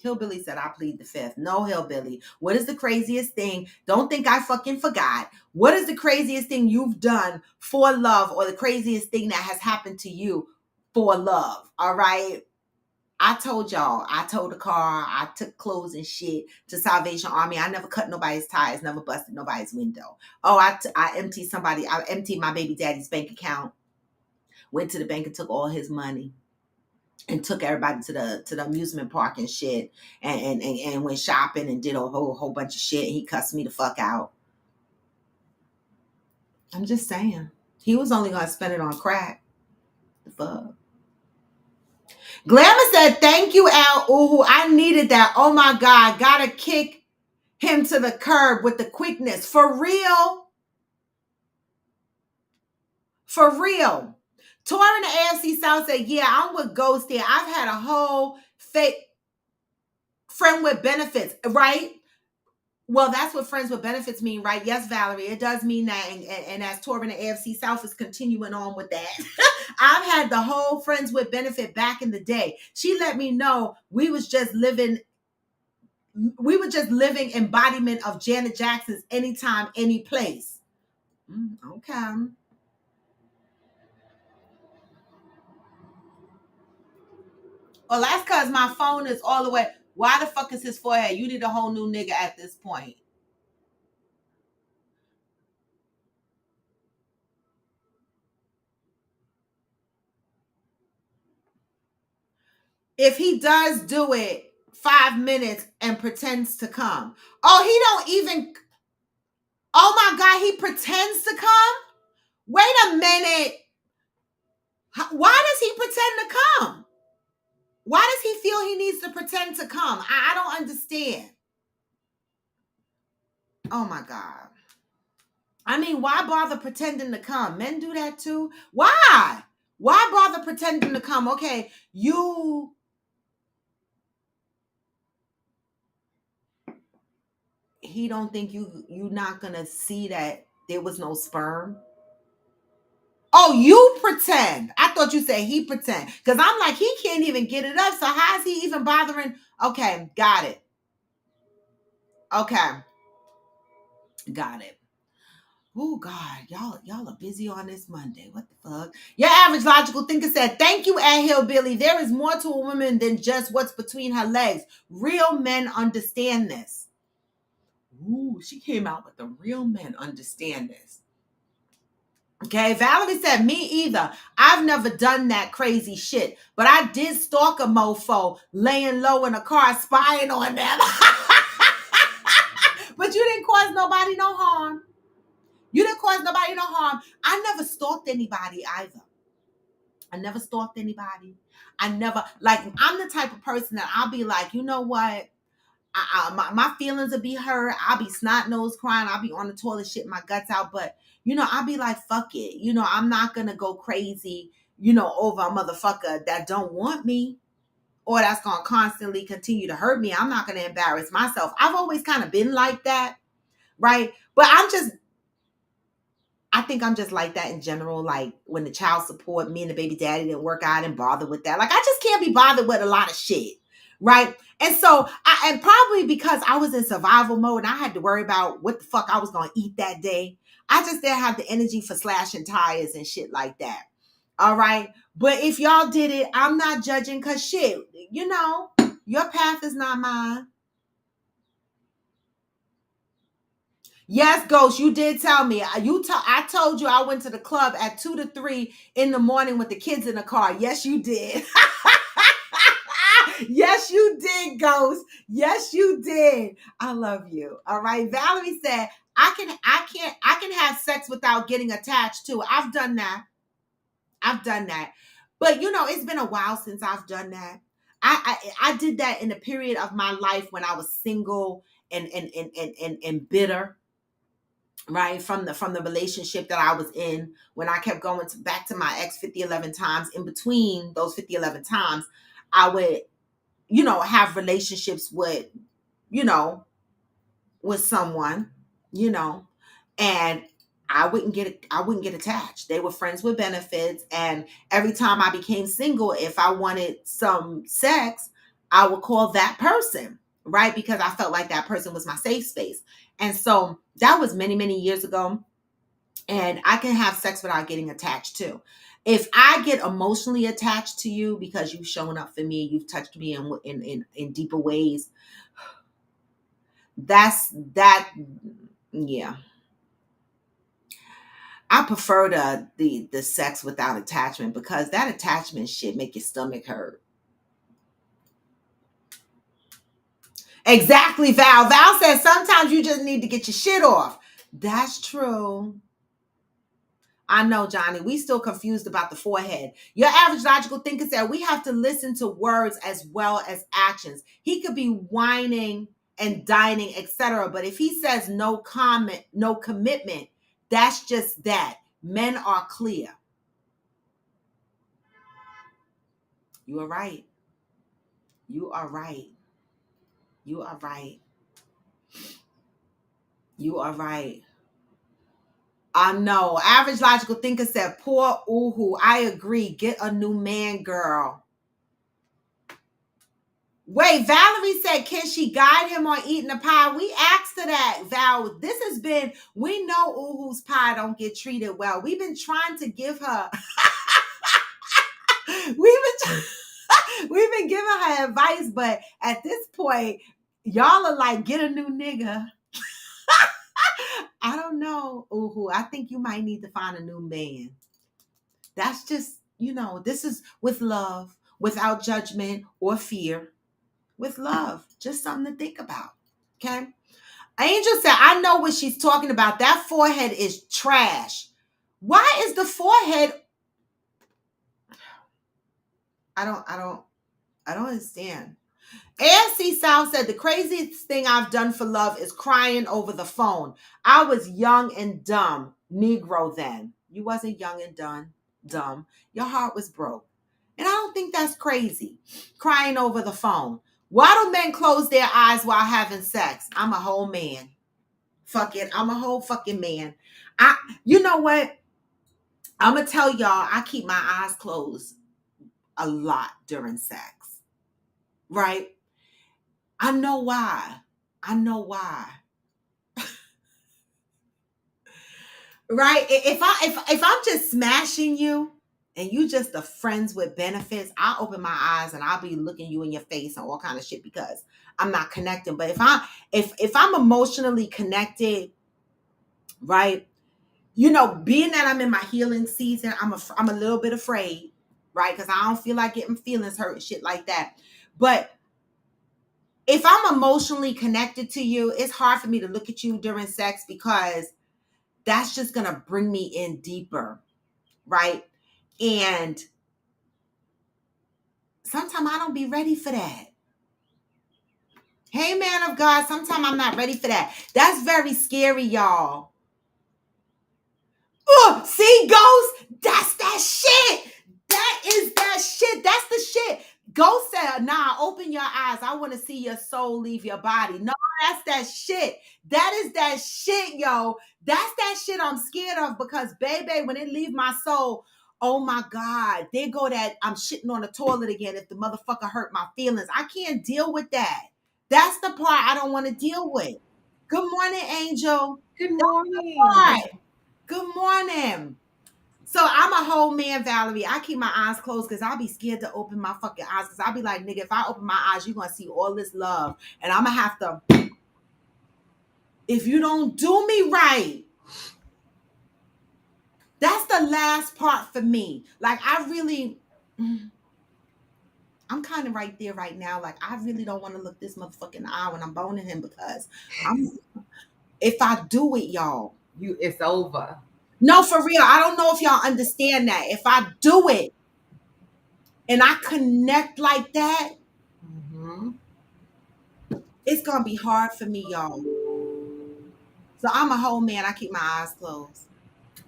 Speaker 1: Hillbilly said, I plead the fifth. No, Hillbilly. What is the craziest thing? Don't think I fucking forgot. What is the craziest thing you've done for love or the craziest thing that has happened to you for love? All right. I told y'all, I towed the car, I took clothes and shit to Salvation Army. I never cut nobody's tires, never busted nobody's window. Oh, I emptied my baby daddy's bank account, went to the bank and took all his money and took everybody to the amusement park and shit and went shopping and did a whole bunch of shit. He cussed me the fuck out. I'm just saying. He was only going to spend it on crack. The fuck? Glamour said, thank you, Al. Ooh, I needed that. Oh my God. Gotta kick him to the curb with the quickness. For real. For real. Tori in the AFC South said, yeah, I'm with Ghost here. I've had a whole fake friend with benefits, right? Well, that's what friends with benefits mean, right? Yes, Valerie, it does mean that. And as Tori in the AFC South is continuing on with that. I've had the whole friends with benefit back in the day. She let me know we were just living embodiment of Janet Jackson's Anytime, Any Place. Okay. Well, that's because my phone is all the way. Why the fuck is his forehead? You need a whole new nigga at this point. If he does do it 5 minutes and pretends to come. Oh, he don't even. Oh my God, he pretends to come? Wait a minute. Why does he pretend to come? Why does he feel he needs to pretend to come? I don't understand. Oh my God. I mean, why bother pretending to come? Men do that too. Why? Why bother pretending to come? Okay, you he don't think you not gonna see that there was no sperm. Oh, you pretend. I thought you said he pretend. Because I'm like, he can't even get it up. So how is he even bothering? Okay, got it. Okay, got it. Oh God, y'all are busy on this Monday. What the fuck? Your average logical thinker said, "Thank you, Ed Hillbilly. There is more to a woman than just what's between her legs. Real men understand this." Ooh, she came out with the real men understand this. Okay, Valerie said, "Me either. I've never done that crazy shit, but I did stalk a mofo laying low in a car spying on them." But you didn't cause nobody no harm. You didn't cause nobody no harm. I never stalked anybody either. I never stalked anybody. I never, like, I'm the type of person that I'll be like, you know what? My feelings will be hurt. I'll be snot nose crying. I'll be on the toilet shitting my guts out. But, I'll be like, fuck it. I'm not going to go crazy, over a motherfucker that don't want me or that's going to constantly continue to hurt me. I'm not going to embarrass myself. I've always kind of been like that, right? But I think I'm just like that in general. Like when the child support, me and the baby daddy didn't work out, and bother with that. Like I just can't be bothered with a lot of shit, right? And so, and probably because I was in survival mode and I had to worry about what the fuck I was going to eat that day, I just didn't have the energy for slashing tires and shit like that. All right. But if y'all did it, I'm not judging because shit, your path is not mine. Yes, Ghost, you did tell me. I told you I went to the club at 2 to 3 in the morning with the kids in the car. Yes, you did. Yes, you did, Ghost. Yes, you did. I love you. All right. Valerie said, I can have sex without getting attached too. I've done that. But it's been a while since I've done that. I did that in a period of my life when I was single and bitter, right, from the relationship that I was in, when I kept going back to my ex 11 times. In between those 11 times, I would have relationships with with someone, and I wouldn't get attached. They were friends with benefits, and every time I became single, if I wanted some sex, I would call that person, right? Because I felt like that person was my safe space. And so that was many, many years ago. And I can have sex without getting attached too. If I get emotionally attached to you because you've shown up for me, you've touched me in deeper ways, yeah. I prefer the sex without attachment, because that attachment shit make your stomach hurt. Exactly, Val. Val says sometimes you just need to get your shit off. That's true. I know, Johnny. We still confused about the forehead. Your average logical thinker said we have to listen to words as well as actions. He could be whining and dining, etc. But if he says no comment, no commitment, that's just that. Men are clear. You are right. You are right. You are right. You are right. I know. Average logical thinker said, poor Uhu. I agree. Get a new man, girl. Wait, Valerie said, can she guide him on eating the pie? We asked her that, Val. We know Uhu's pie don't get treated well. We've been trying to give her, we've been giving her advice, but at this point, y'all are like, get a new nigga. I don't know, Uhu. I think you might need to find a new man. That's just, this is with love, without judgment or fear. With love. Just something to think about. Okay? Angel said, I know what she's talking about. That forehead is trash. Why is the forehead? I don't understand. AFC South said, the craziest thing I've done for love is crying over the phone. I was young and dumb. Negro then. You wasn't young and dumb. Your heart was broke. And I don't think that's crazy. Crying over the phone. Why do men close their eyes while having sex? I'm a whole man. Fuck it. I'm a whole fucking man. You know what? I'm going to tell y'all, I keep my eyes closed a lot during sex. Right? I know why. Right? If I'm just smashing you and you just a friends with benefits, I'll open my eyes and I'll be looking you in your face and all kind of shit because I'm not connecting. But if I'm emotionally connected, right? Being that I'm in my healing season, I'm a little bit afraid, right? Because I don't feel like getting feelings hurt and shit like that. But if I'm emotionally connected to you, it's hard for me to look at you during sex because that's just going to bring me in deeper, right? And sometimes I don't be ready for that. Hey, man of God, sometimes I'm not ready for that. That's very scary, y'all. Oh, see, Ghost? That's that shit. That is that shit. That's the shit. Ghost said, nah, open your eyes. I want to see your soul leave your body. No, that's that shit. That is that shit, yo. That's that shit I'm scared of because, baby, when it leave my soul, oh my God, there go that I'm shitting on the toilet again if the motherfucker hurt my feelings. I can't deal with that. That's the part I don't want to deal with. Good morning, Angel.
Speaker 3: Good morning.
Speaker 1: Hi. Good morning. So I'm a whole man, Valerie. I keep my eyes closed because I'll be scared to open my fucking eyes because I'll be like, nigga, if I open my eyes, you're going to see all this love. And I'm going to have to, if you don't do me right, that's the last part for me. Like, I'm kind of right there right now. Like, I really don't want to look this motherfucker in the eye when I'm boning him because if I do it, y'all.
Speaker 3: It's over.
Speaker 1: No, for real. I don't know if y'all understand that. If I do it and I connect like that, it's going to be hard for me, y'all. So I'm a whole man. I keep my eyes closed.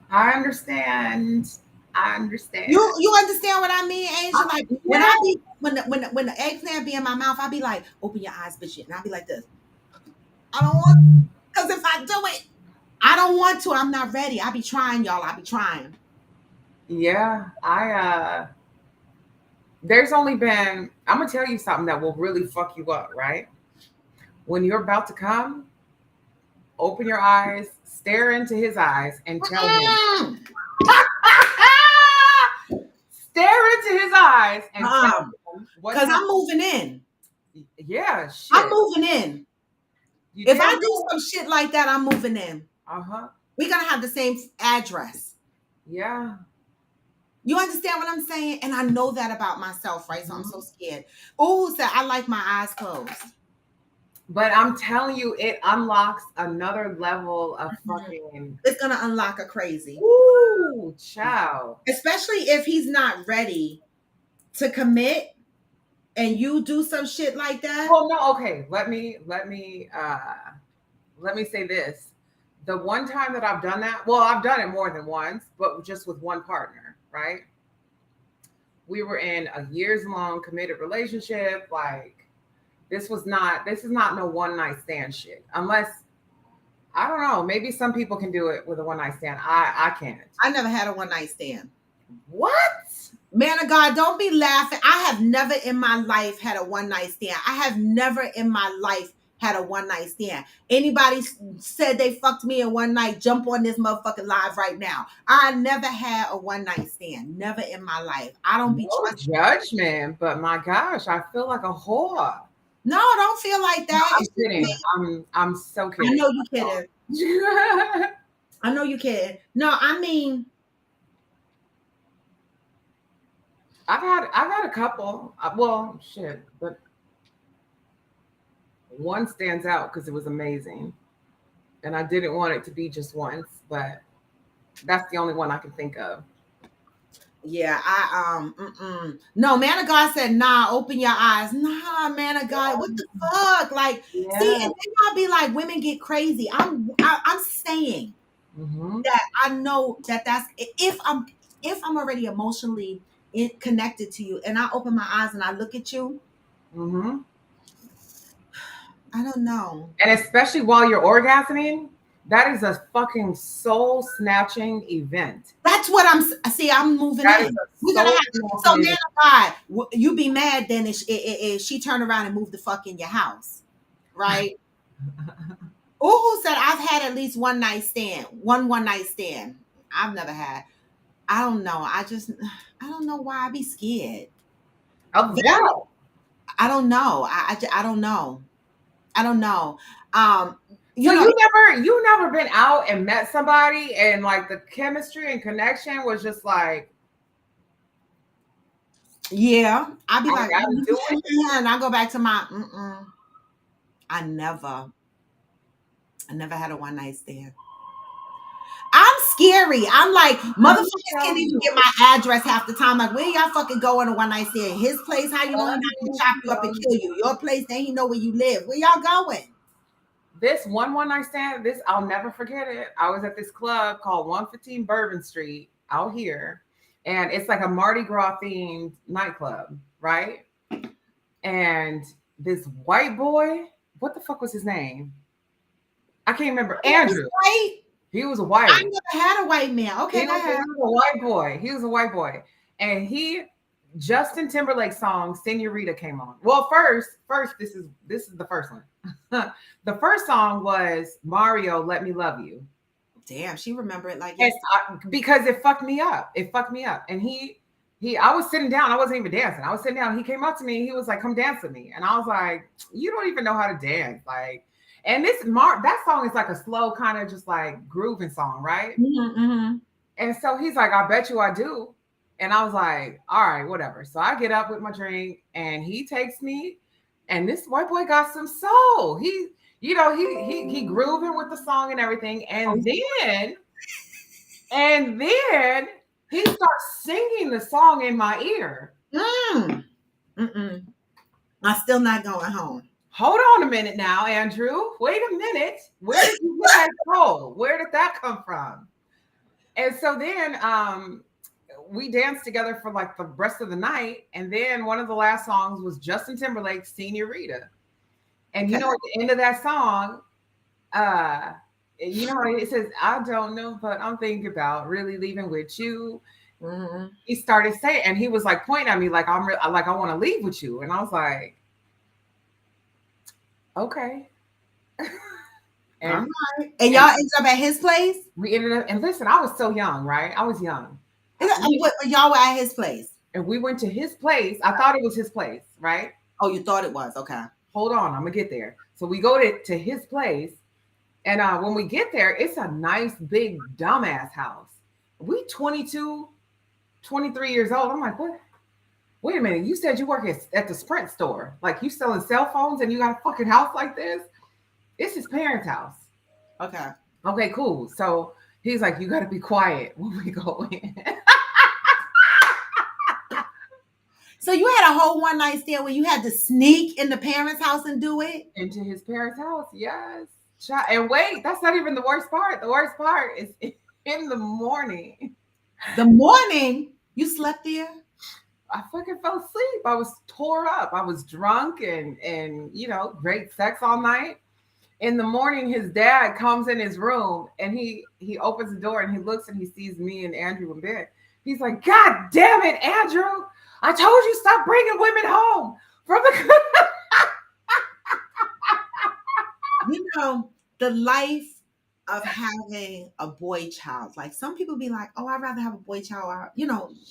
Speaker 3: I understand.
Speaker 1: You understand what I mean, Angel? Like when the eggplant be in my mouth, I be like, open your eyes, bitch. And I be like this. I don't want, because if I do it, I don't want to. I'm not ready. I be trying, y'all. I be trying.
Speaker 3: Yeah, there's only been, I'm gonna tell you something that will really fuck you up, right? When you're about to come, open your eyes, stare into his eyes, and tell him. Stare into his eyes and tell him
Speaker 1: because I'm moving in.
Speaker 3: Yeah, shit.
Speaker 1: I'm moving in. If I do some shit like that, I'm moving in. We're gonna have the same address.
Speaker 3: Yeah.
Speaker 1: You understand what I'm saying? And I know that about myself, right? So I'm so scared. Oh, so I like my eyes closed.
Speaker 3: But I'm telling you, it unlocks another level of fucking.
Speaker 1: It's gonna unlock a crazy.
Speaker 3: Ooh, child.
Speaker 1: Especially if he's not ready to commit, and you do some shit like that.
Speaker 3: Well, no, okay. Let me say this. The one time that I've done that, well, I've done it more than once, but just with one partner, right? We were in a years-long committed relationship. Like, this is not no one-night stand shit. Unless, I don't know, maybe some people can do it with a one-night stand. I can't.
Speaker 1: I never had a one-night stand.
Speaker 3: What?
Speaker 1: Man of God, don't be laughing. I have never in my life had a one-night stand. I have never in my life had a one-night stand. Anybody said they fucked me in one night, jump on this motherfucking live right now. I never had a one-night stand. Never in my life. I don't be
Speaker 3: judgment, but my gosh, I feel like a whore.
Speaker 1: No, don't feel like that.
Speaker 3: No, I'm kidding. I'm so kidding.
Speaker 1: I know you kidding. I know you kidding. No, I mean,
Speaker 3: I've had a couple. Well, shit, but one stands out because it was amazing, and I didn't want it to be just once, but that's the only one I can think of.
Speaker 1: Yeah, no, man of God said, nah, open your eyes. Nah, man of God, what the fuck? Like, see, and then I'll be like, women get crazy. I'm saying that I know that's if I'm already emotionally connected to you, and I open my eyes and I look at you, I don't know.
Speaker 3: And especially while you're orgasming, that is a fucking soul snatching event.
Speaker 1: That's what I'm moving
Speaker 3: That is
Speaker 1: in.
Speaker 3: a
Speaker 1: We're gonna
Speaker 3: soul
Speaker 1: have so
Speaker 3: snatching
Speaker 1: man
Speaker 3: event.
Speaker 1: of God, you be mad then if she turn around and move the fuck in your house, right? Uhu said I've had at least one night stand. One night stand. I've never had. I don't know. I don't know why I be scared.
Speaker 3: Of what?
Speaker 1: I don't know. I don't know. I don't know. You
Speaker 3: So
Speaker 1: know,
Speaker 3: you never been out and met somebody and like the chemistry and connection was just like,
Speaker 1: yeah. I'd be
Speaker 3: I
Speaker 1: like,
Speaker 3: gotta do it.
Speaker 1: and I go back to my I never had a one night stand. I'm scary. I'm like, motherfuckers can't even get my address half the time. Like, where y'all fucking going to one night stand? His place, how you know he not gonna chop you up and kill you? Your place, then he know where you live. Where y'all going?
Speaker 3: This one night stand, this I'll never forget it. I was at this club called 115 Bourbon Street out here, and it's like a Mardi Gras themed nightclub, right? And this white boy, what the fuck was his name? I can't remember. Andrew.
Speaker 1: White?
Speaker 3: He was a
Speaker 1: I
Speaker 3: white.
Speaker 1: never had a white man. Okay,
Speaker 3: He
Speaker 1: go ahead.
Speaker 3: was a white boy. He was a white boy, and Justin Timberlake's song "Senorita" came on. Well, first, this is the first one. The first song was Mario, "Let Me Love You."
Speaker 1: Damn, she remember it like
Speaker 3: yes. Because it fucked me up. And I was sitting down. I wasn't even dancing. I was sitting down. He came up to me. He was like, "Come dance with me," and I was like, "You don't even know how to dance, like." And that song is like a slow kind of just like grooving song, right?
Speaker 1: Mm-hmm.
Speaker 3: And so he's like, "I bet you I do." And I was like, "All right, whatever." So I get up with my drink and he takes me, and this white boy got some soul. He grooving with the song and everything. And then he starts singing the song in my ear.
Speaker 1: I'm still not going home.
Speaker 3: Hold on a minute now, Andrew. Wait a minute. Where did you get that soul? Where did that come from? And so then we danced together for like the rest of the night. And then one of the last songs was Justin Timberlake's "Senorita." And you know, at the end of that song, it says, "I don't know, but I'm thinking about really leaving with you."
Speaker 1: Mm-hmm.
Speaker 3: He started saying, and he was like pointing at me like, I want to leave with you. And I was like, okay.
Speaker 1: And y'all ended up at his place?
Speaker 3: We ended up, and listen, I was so young, right? I was young.
Speaker 1: Y'all were at his place?
Speaker 3: And we went to his place. I thought it was his place, right?
Speaker 1: Oh, you thought it was? Okay.
Speaker 3: Hold on, I'm going to get there. So we go to his place, and when we get there, it's a nice, big, dumbass house. We 22, 23 years old. I'm like, what? Wait a minute. You said you work at the Sprint store. Like, you selling cell phones and you got a fucking house like this? It's his parents' house.
Speaker 1: Okay.
Speaker 3: Okay, cool. So he's like, you got to be quiet when we go in.
Speaker 1: So you had a whole one night stand where you had to sneak in the parents' house and do it?
Speaker 3: Into his parents' house, yes. And wait, that's not even the worst part. The worst part is in the morning.
Speaker 1: The morning? You slept there?
Speaker 3: I fucking fell asleep. I was tore up. I was drunk and great sex all night. In the morning, his dad comes in his room and he opens the door and he looks and he sees me and Andrew in bed. He's like, "God damn it, Andrew. I told you stop bringing women home from the..."
Speaker 1: You know, the life of having a boy child. Like some people be like, "Oh, I'd rather have a boy child," or,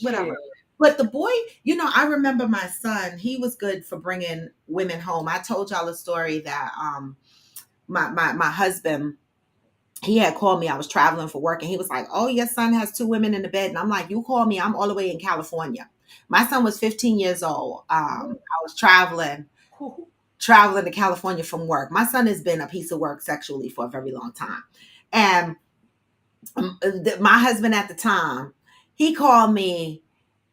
Speaker 1: whatever.
Speaker 3: Shit.
Speaker 1: But the boy, I remember my son, he was good for bringing women home. I told y'all a story that my husband, he had called me. I was traveling for work and he was like, "Oh, your son has 2 women in the bed." And I'm like, "You call me. I'm all the way in California." My son was 15 years old. I was traveling to California from work. My son has been a piece of work sexually for a very long time. And my husband at the time, he called me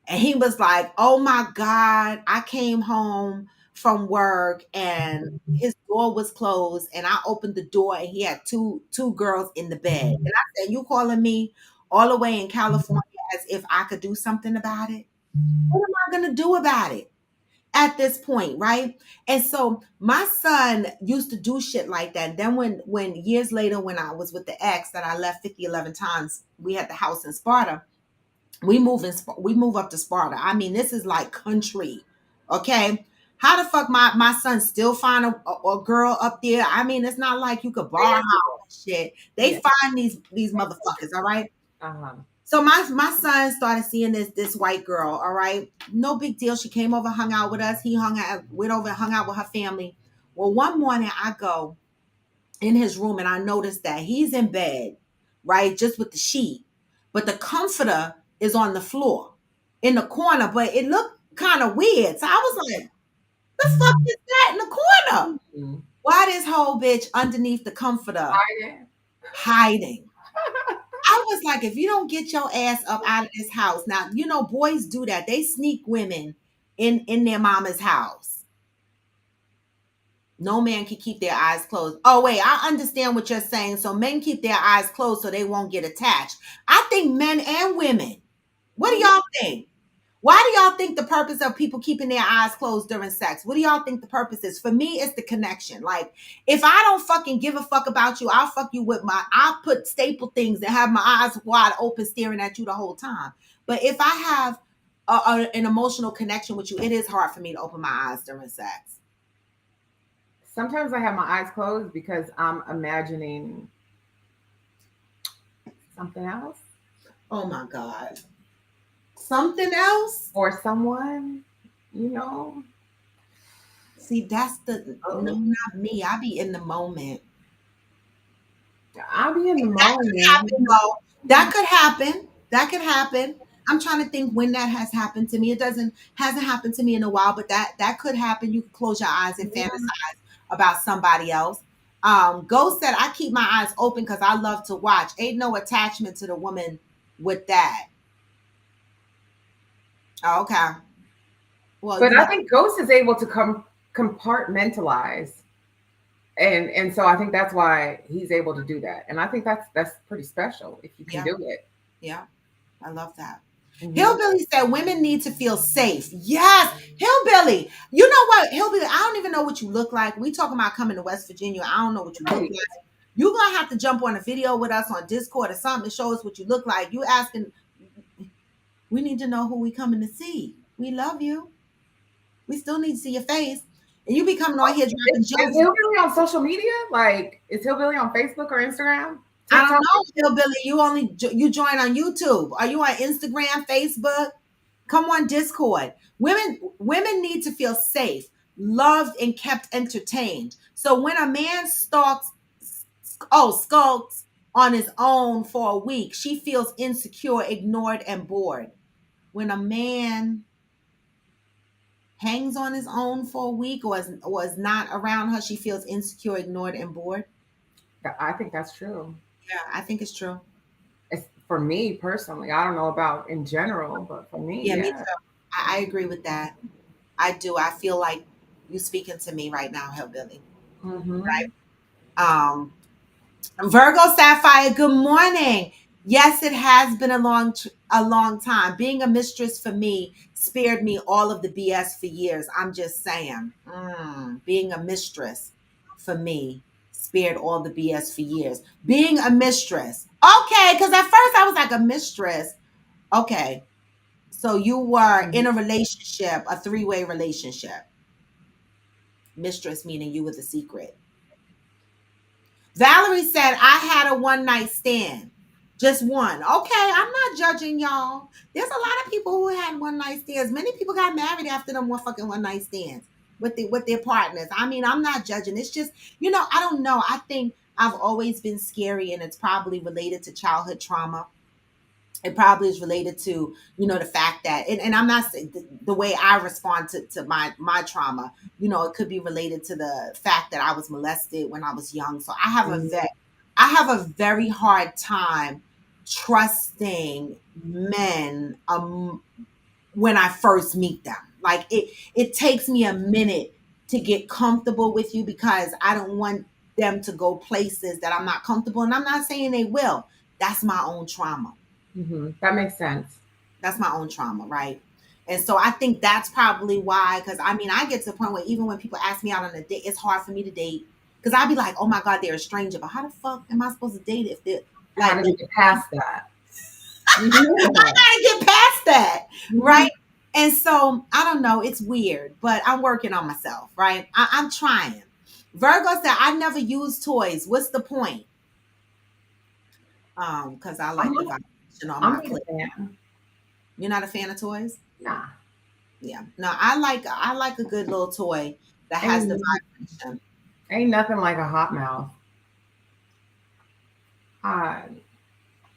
Speaker 1: and he was like, "Oh my God, I came home from work and his door was closed and I opened the door and he had two girls in the bed." And I said, "You calling me all the way in California as if I could do something about it? What am I going to do about it?" at this point, right? And so my son used to do shit like that. Then when years later, when I was with the ex that I left 11 times, we had the house in Sparta. We move up to Sparta. I mean, this is like country. Okay. How the fuck my son still find a girl up there? I mean, it's not like you could borrow house and shit. They
Speaker 3: Yeah.
Speaker 1: find these motherfuckers, all right?
Speaker 3: Uh-huh.
Speaker 1: So my son started seeing this white girl, all right? No big deal. She came over, hung out with us. He went over and hung out with her family. Well, one morning I go in his room and I noticed that he's in bed, right? Just with the sheet. But the comforter is on the floor in the corner, but it looked kind of weird. So I was like, the fuck is that in the corner?
Speaker 3: Mhm.
Speaker 1: Why this whole bitch underneath the comforter
Speaker 3: Hiding.
Speaker 1: hiding? I was like, if you don't get your ass up out of this house. Now, you know, boys do that. They sneak women in their mama's house. No man can keep their eyes closed. Oh, wait, I understand what you're saying. So men keep their eyes closed so they won't get attached. I think men and women. What do y'all think? Why do y'all think the purpose of people keeping their eyes closed during sex? What do y'all think the purpose is? For me, it's the connection. Like, if I don't fucking give a fuck about you, I'll fuck you with I'll put staple things and have my eyes wide open staring at you the whole time. But if I have an emotional connection with you, it is hard for me to open my eyes during sex.
Speaker 3: Sometimes I have my eyes closed because I'm imagining something else
Speaker 1: Oh my God. Something else?
Speaker 3: or someone, you know.
Speaker 1: See, that's no, not me. I be in the moment.
Speaker 3: I'll be in the
Speaker 1: That could
Speaker 3: moment.
Speaker 1: happen, though. That could happen. That could happen. I'm trying to think when that has happened to me. It hasn't happened to me in a while, but that could happen. You could close your eyes and
Speaker 3: Yeah.
Speaker 1: fantasize about somebody else. Ghost said, I keep my eyes open because I love to watch. Ain't no attachment to the woman with that. Oh, okay. Well,
Speaker 3: But
Speaker 1: you
Speaker 3: I
Speaker 1: know,
Speaker 3: think Ghost is able to compartmentalize, and so I think that's why he's able to do that. And I think that's pretty special if you can
Speaker 1: Yeah.
Speaker 3: do it.
Speaker 1: yeah, I love that.
Speaker 3: Mhm.
Speaker 1: Hillbilly said women need to feel safe. Yes, Hillbilly. You know what, Hillbilly? I don't even know what you look like. We talking about coming to West Virginia. I don't know what you look
Speaker 3: Right.
Speaker 1: like. You're gonna have to jump on a video with us on Discord or something to show us what you look like. You asking, we need to know who we coming to see. We love you. We still need to see your face. And you be coming on here dropping
Speaker 3: Is
Speaker 1: jokes.
Speaker 3: Hillbilly on social media? Like, is Hillbilly on Facebook or Instagram?
Speaker 1: I don't
Speaker 3: TikTok?
Speaker 1: know, Hillbilly. You join on YouTube. Are you on Instagram, Facebook? Come on Discord. Women need to feel safe, loved, and kept entertained. So when a man skulks on his own for a week, she feels insecure, ignored, and bored. When a man hangs on his own for a week or is not around her, she feels insecure, ignored, and bored.
Speaker 3: I think that's true.
Speaker 1: Yeah, I think it's true.
Speaker 3: It's, for me personally, I don't know about in general, but for me,
Speaker 1: Yeah, me
Speaker 3: yeah.
Speaker 1: too. I agree with that. I do. I feel like you speaking to me right now, Hillbilly.
Speaker 3: Mhm.
Speaker 1: Right. Virgo Sapphire, good morning. Yes, it has been a long time. Being a mistress for me spared me all of the BS for years. I'm just saying. Being a mistress for me spared all the BS for years. Being a mistress. Okay, because at first I was like a mistress. Okay. So you were in a relationship, a three-way relationship. Mistress meaning you were the secret. Valerie said, I had a one night stand. Just one. Okay, I'm not judging y'all. There's a lot of people who had one night stands. Many people got married after them one night stands with their partners. I mean, I'm not judging. It's just, I don't know. I think I've always been scary, and it's probably related to childhood trauma. It probably is related to the fact that, and I'm not saying the way I respond to my trauma, it could be related to the fact that I was molested when I was young. So I have a very hard time trusting men when I first meet them. Like it takes me a minute to get comfortable with you because I don't want them to go places that I'm not comfortable, and I'm not saying they will. That's my own trauma.
Speaker 3: That makes sense.
Speaker 1: That's my own trauma, right? And so I think that's probably why, because I mean, I get to the point where even when people ask me out on a date, it's hard for me to date. Because I'd be like, oh my God, they're a stranger. But how the fuck am I supposed to date if they're
Speaker 3: How
Speaker 1: like,
Speaker 3: did you get past that?
Speaker 1: I gotta get past that,
Speaker 3: Mhm.
Speaker 1: right? And so I don't know, it's weird, but I'm working on myself, right? I'm trying. Virgo said, I never use toys. What's the point? Because I like the vibration on
Speaker 3: I'm
Speaker 1: my
Speaker 3: not
Speaker 1: plate.
Speaker 3: a fan.
Speaker 1: You're not a fan of toys?
Speaker 3: Nah.
Speaker 1: Yeah. No, I like a good little toy that has the vibration.
Speaker 3: Ain't nothing like a hot mouth.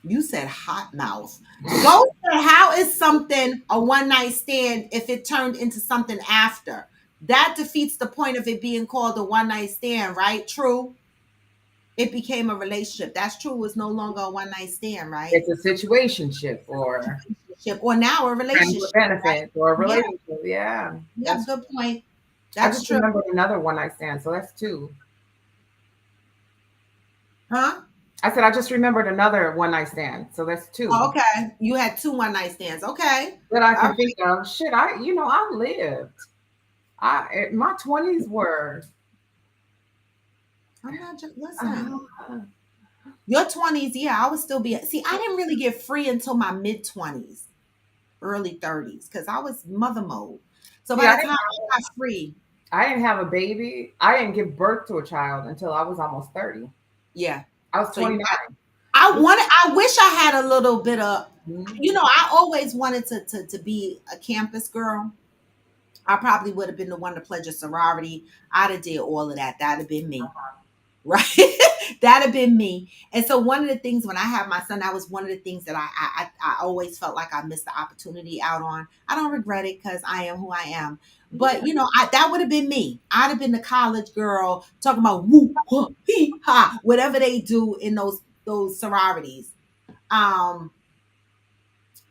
Speaker 1: You said hot mouth. Go for how is something a one night stand if it turned into something after? That defeats the point of it being called a one night stand, right? True. It became a relationship. That's true. It was no longer a one night stand, right?
Speaker 3: It's a situationship or
Speaker 1: Or now a relationship.
Speaker 3: benefit
Speaker 1: Right?
Speaker 3: or a relationship. Yeah.
Speaker 1: That's a good point.
Speaker 3: I
Speaker 1: That's
Speaker 3: just
Speaker 1: true.
Speaker 3: remembered another one night stand, so that's two.
Speaker 1: Huh?
Speaker 3: I said I just remembered another one night stand, so that's two.
Speaker 1: Oh, okay. You had two one night stands. Okay.
Speaker 3: That I can
Speaker 1: All
Speaker 3: think of. Shit, I lived. My 20s were.
Speaker 1: I'm not just listen. Your 20s, yeah, I would still be. See, I didn't really get free until my mid 20s, early 30s, because I was mother mode. So by the time I got free,
Speaker 3: I didn't have a baby. I didn't give birth to a child until I was almost 30.
Speaker 1: Yeah,
Speaker 3: I was 29.
Speaker 1: I wish I had a little bit of. I always wanted to be a campus girl. I probably would have been the one to pledge a sorority. I'd have did all of that. That'd have been me. Right. That'd have been me. And so one of the things when I had my son, that was one of the things that I always felt like I missed the opportunity out on. I don't regret it because I am who I am. But that would have been me. I'd have been the college girl talking about woo, whoop, hee, ha, whatever they do in those sororities.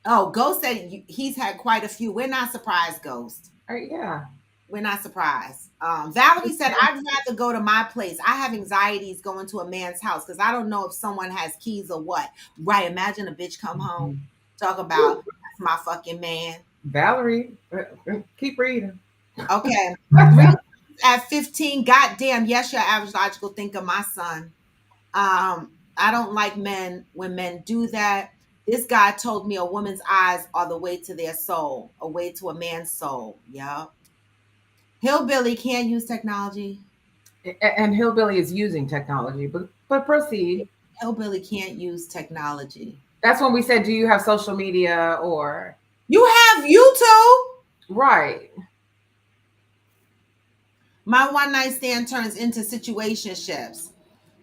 Speaker 1: Ghost said he's had quite a few. We're not surprised, Ghost.
Speaker 3: Yeah.
Speaker 1: We're not surprised. Valerie said, I'd rather go to my place. I have anxieties going to a man's house because I don't know if someone has keys or what. Right. Imagine a bitch come home, talk about that's my fucking man.
Speaker 3: Valerie, keep reading.
Speaker 1: Okay. At 15, goddamn, yes, your average logical thinker, my son. I don't like men when men do that. This guy told me a woman's eyes are the way to their soul, a way to a man's soul. Yeah. Hillbilly can't use technology.
Speaker 3: And Hillbilly is using technology, but proceed.
Speaker 1: Hillbilly can't use technology.
Speaker 3: That's when we said, do you have social media or?
Speaker 1: You have YouTube.
Speaker 3: Right.
Speaker 1: My one night stand turns into situationships.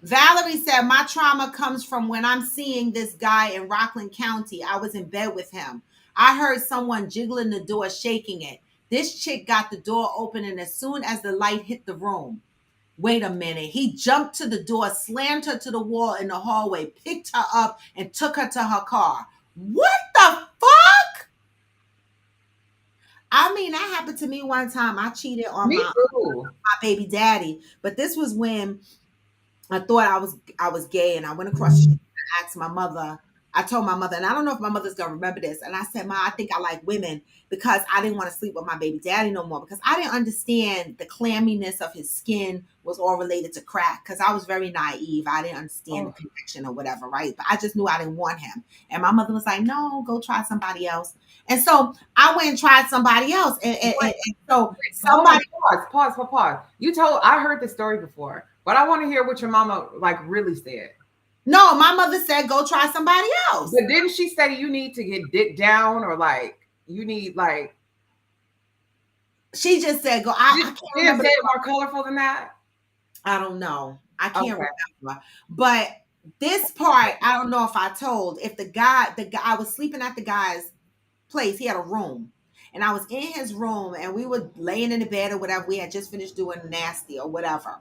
Speaker 1: Valerie said, my trauma comes from when I'm seeing this guy in Rockland County. I was in bed with him. I heard someone jiggling the door, shaking it. This chick got the door open, and as soon as the light hit the room, wait a minute, he jumped to the door, slammed her to the wall in the hallway, picked her up, and took her to her car. What the fuck? I mean, that happened to me one time. I cheated on my baby daddy, but this was when I thought I was gay, and I went across the street and asked my mother. I told my mother, and I don't know if my mother's gonna remember this. And I said, Ma, I think I like women because I didn't want to sleep with my baby daddy no more because I didn't understand the clamminess of his skin was all related to crack because I was very naive. I didn't understand the connection or whatever, right? But I just knew I didn't want him. And my mother was like, no, go try somebody else. And so I went and tried somebody else. And so somebody
Speaker 3: pause. I heard this story before, but I want to hear what your mama really said.
Speaker 1: No, my mother said, go try somebody else.
Speaker 3: But didn't she say you need to get dick down or you need
Speaker 1: She just said, go. I can't remember.
Speaker 3: Say it more colorful than that?
Speaker 1: I don't know. I can't remember. But this part, I don't know if I told. If the guy, I was sleeping at the guy's place. He had a room. And I was in his room and we were laying in the bed or whatever. We had just finished doing nasty or whatever.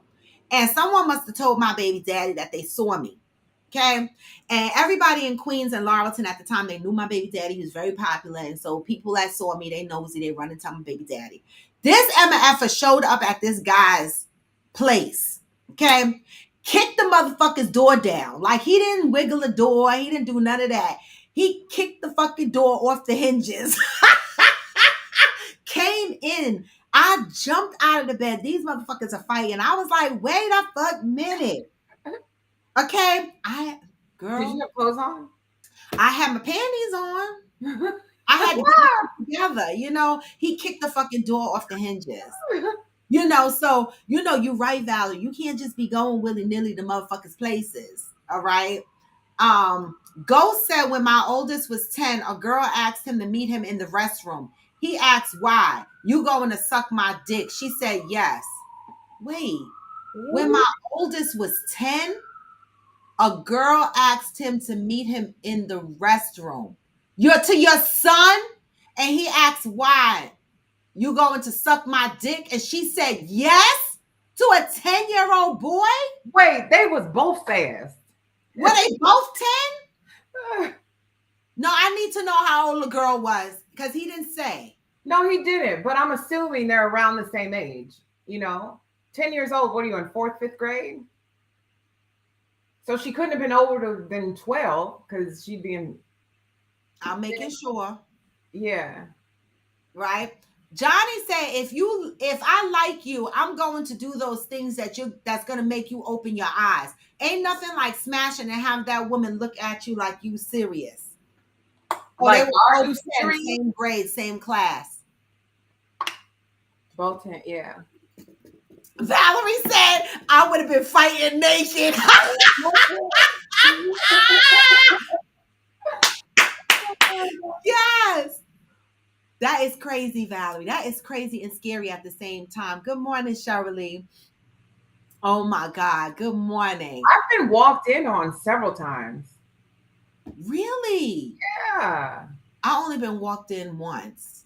Speaker 1: And someone must have told my baby daddy that they saw me. Okay. And everybody in Queens and Laurelton at the time, they knew my baby daddy. He was very popular. And so people that saw me, they nosy, they run and tell my baby daddy. This MFer showed up at this guy's place. Okay. Kicked the motherfucker's door down. Like he didn't wiggle the door. He didn't do none of that. He kicked the fucking door off the hinges. jumped out of the bed. These motherfuckers are fighting. I was like, wait a fuck minute. Okay.
Speaker 3: Did you have clothes on?
Speaker 1: I had my panties on. I had to get it together. You know, he kicked the fucking door off the hinges. You know, so, you know, you right, Valerie. You can't just be going willy-nilly to motherfuckers' places. All right. Ghost said when my oldest was 10, a girl asked him to meet him in the restroom. He asked why. You going to suck my dick? She said yes. Wait. When my oldest was 10, a girl asked him to meet him in the restroom. You're to your son? And he asked why. You going to suck my dick? And she said yes to a 10-year-old boy?
Speaker 3: Wait, they was both fast.
Speaker 1: Were they both 10? No, I need to know how old the girl was because he didn't say.
Speaker 3: No, he didn't. But I'm assuming they're around the same age. You know, 10 years old. What are you in 4th, 5th grade? So she couldn't have been older than 12 because she'd be in.
Speaker 1: I'm making sure.
Speaker 3: Yeah.
Speaker 1: Right. Johnny said, if I like you, I'm going to do those things that's going to make you open your eyes. Ain't nothing like smashing and have that woman look at you like you serious.
Speaker 3: Like,
Speaker 1: they
Speaker 3: are
Speaker 1: were
Speaker 3: you serious?
Speaker 1: Same grade, same class.
Speaker 3: Both 10, yeah.
Speaker 1: Valerie said, I would have been fighting naked. Yes. That is crazy, Valerie. That is crazy and scary at the same time. Good morning, Shirley. Oh my God. Good morning.
Speaker 3: I've been walked in on several times.
Speaker 1: Really?
Speaker 3: Yeah.
Speaker 1: I only been walked in once.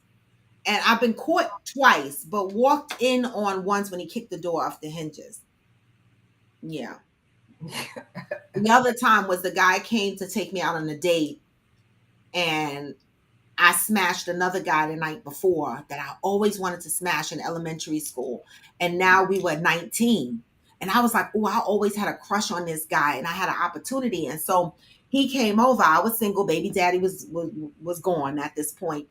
Speaker 1: And I've been caught twice, but walked in on once when he kicked the door off the hinges. Yeah. The other time was the guy came to take me out on a date, and I smashed another guy the night before that I always wanted to smash in elementary school. And now we were 19. And I was like, oh, I always had a crush on this guy and I had an opportunity. And so he came over. I was single. Baby daddy was gone at this point.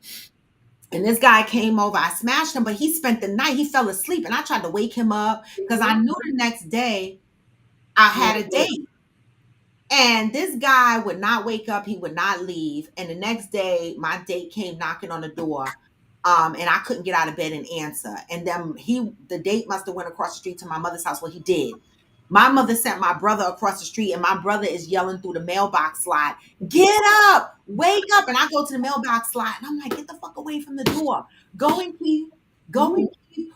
Speaker 1: And this guy came over. I smashed him, but he spent the night. He fell asleep and I tried to wake him up because I knew the next day I had a date. And this guy would not wake up. He would not leave. And the next day, my date came knocking on the door, and I couldn't get out of bed and answer. And then the date must have went across the street to my mother's house. Well, he did. My mother sent my brother across the street, and my brother is yelling through the mailbox slide, "Get up, wake up!" And I go to the mailbox slide, and I'm like, "Get the fuck away from the door! Go and keep,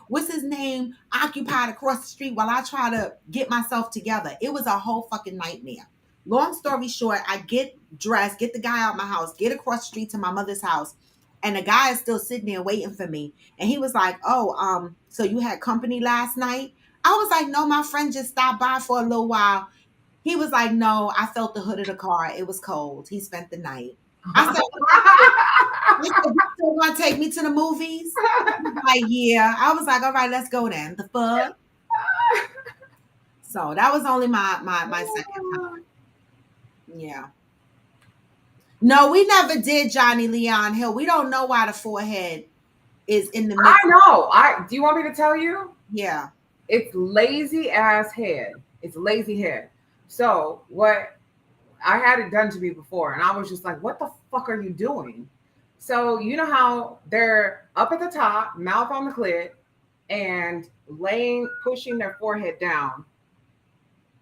Speaker 1: what's his name, occupied across the street while I try to get myself together." It was a whole fucking nightmare. Long story short, I get dressed, get the guy out my house, get across the street to my mother's house, and the guy is still sitting there waiting for me. And he was like, "Oh, so you had company last night?" I was like, "No, my friend just stopped by for a little while." He was like, "No, I felt the hood of the car. It was cold. He spent the night." I said, "You still want to take me to the movies?" He was like, "Yeah." I was like, "All right, let's go then." The fuck? So that was only my second time. Yeah. No, we never did Johnny Leon Hill. We don't know why the forehead is in the middle.
Speaker 3: I know. Do you want me to tell you?
Speaker 1: Yeah.
Speaker 3: It's lazy ass head. It's lazy head. So what I had it done to me before, and I was just like, what the fuck are you doing? So you know how they're up at the top, mouth on the clit, and pushing their forehead down.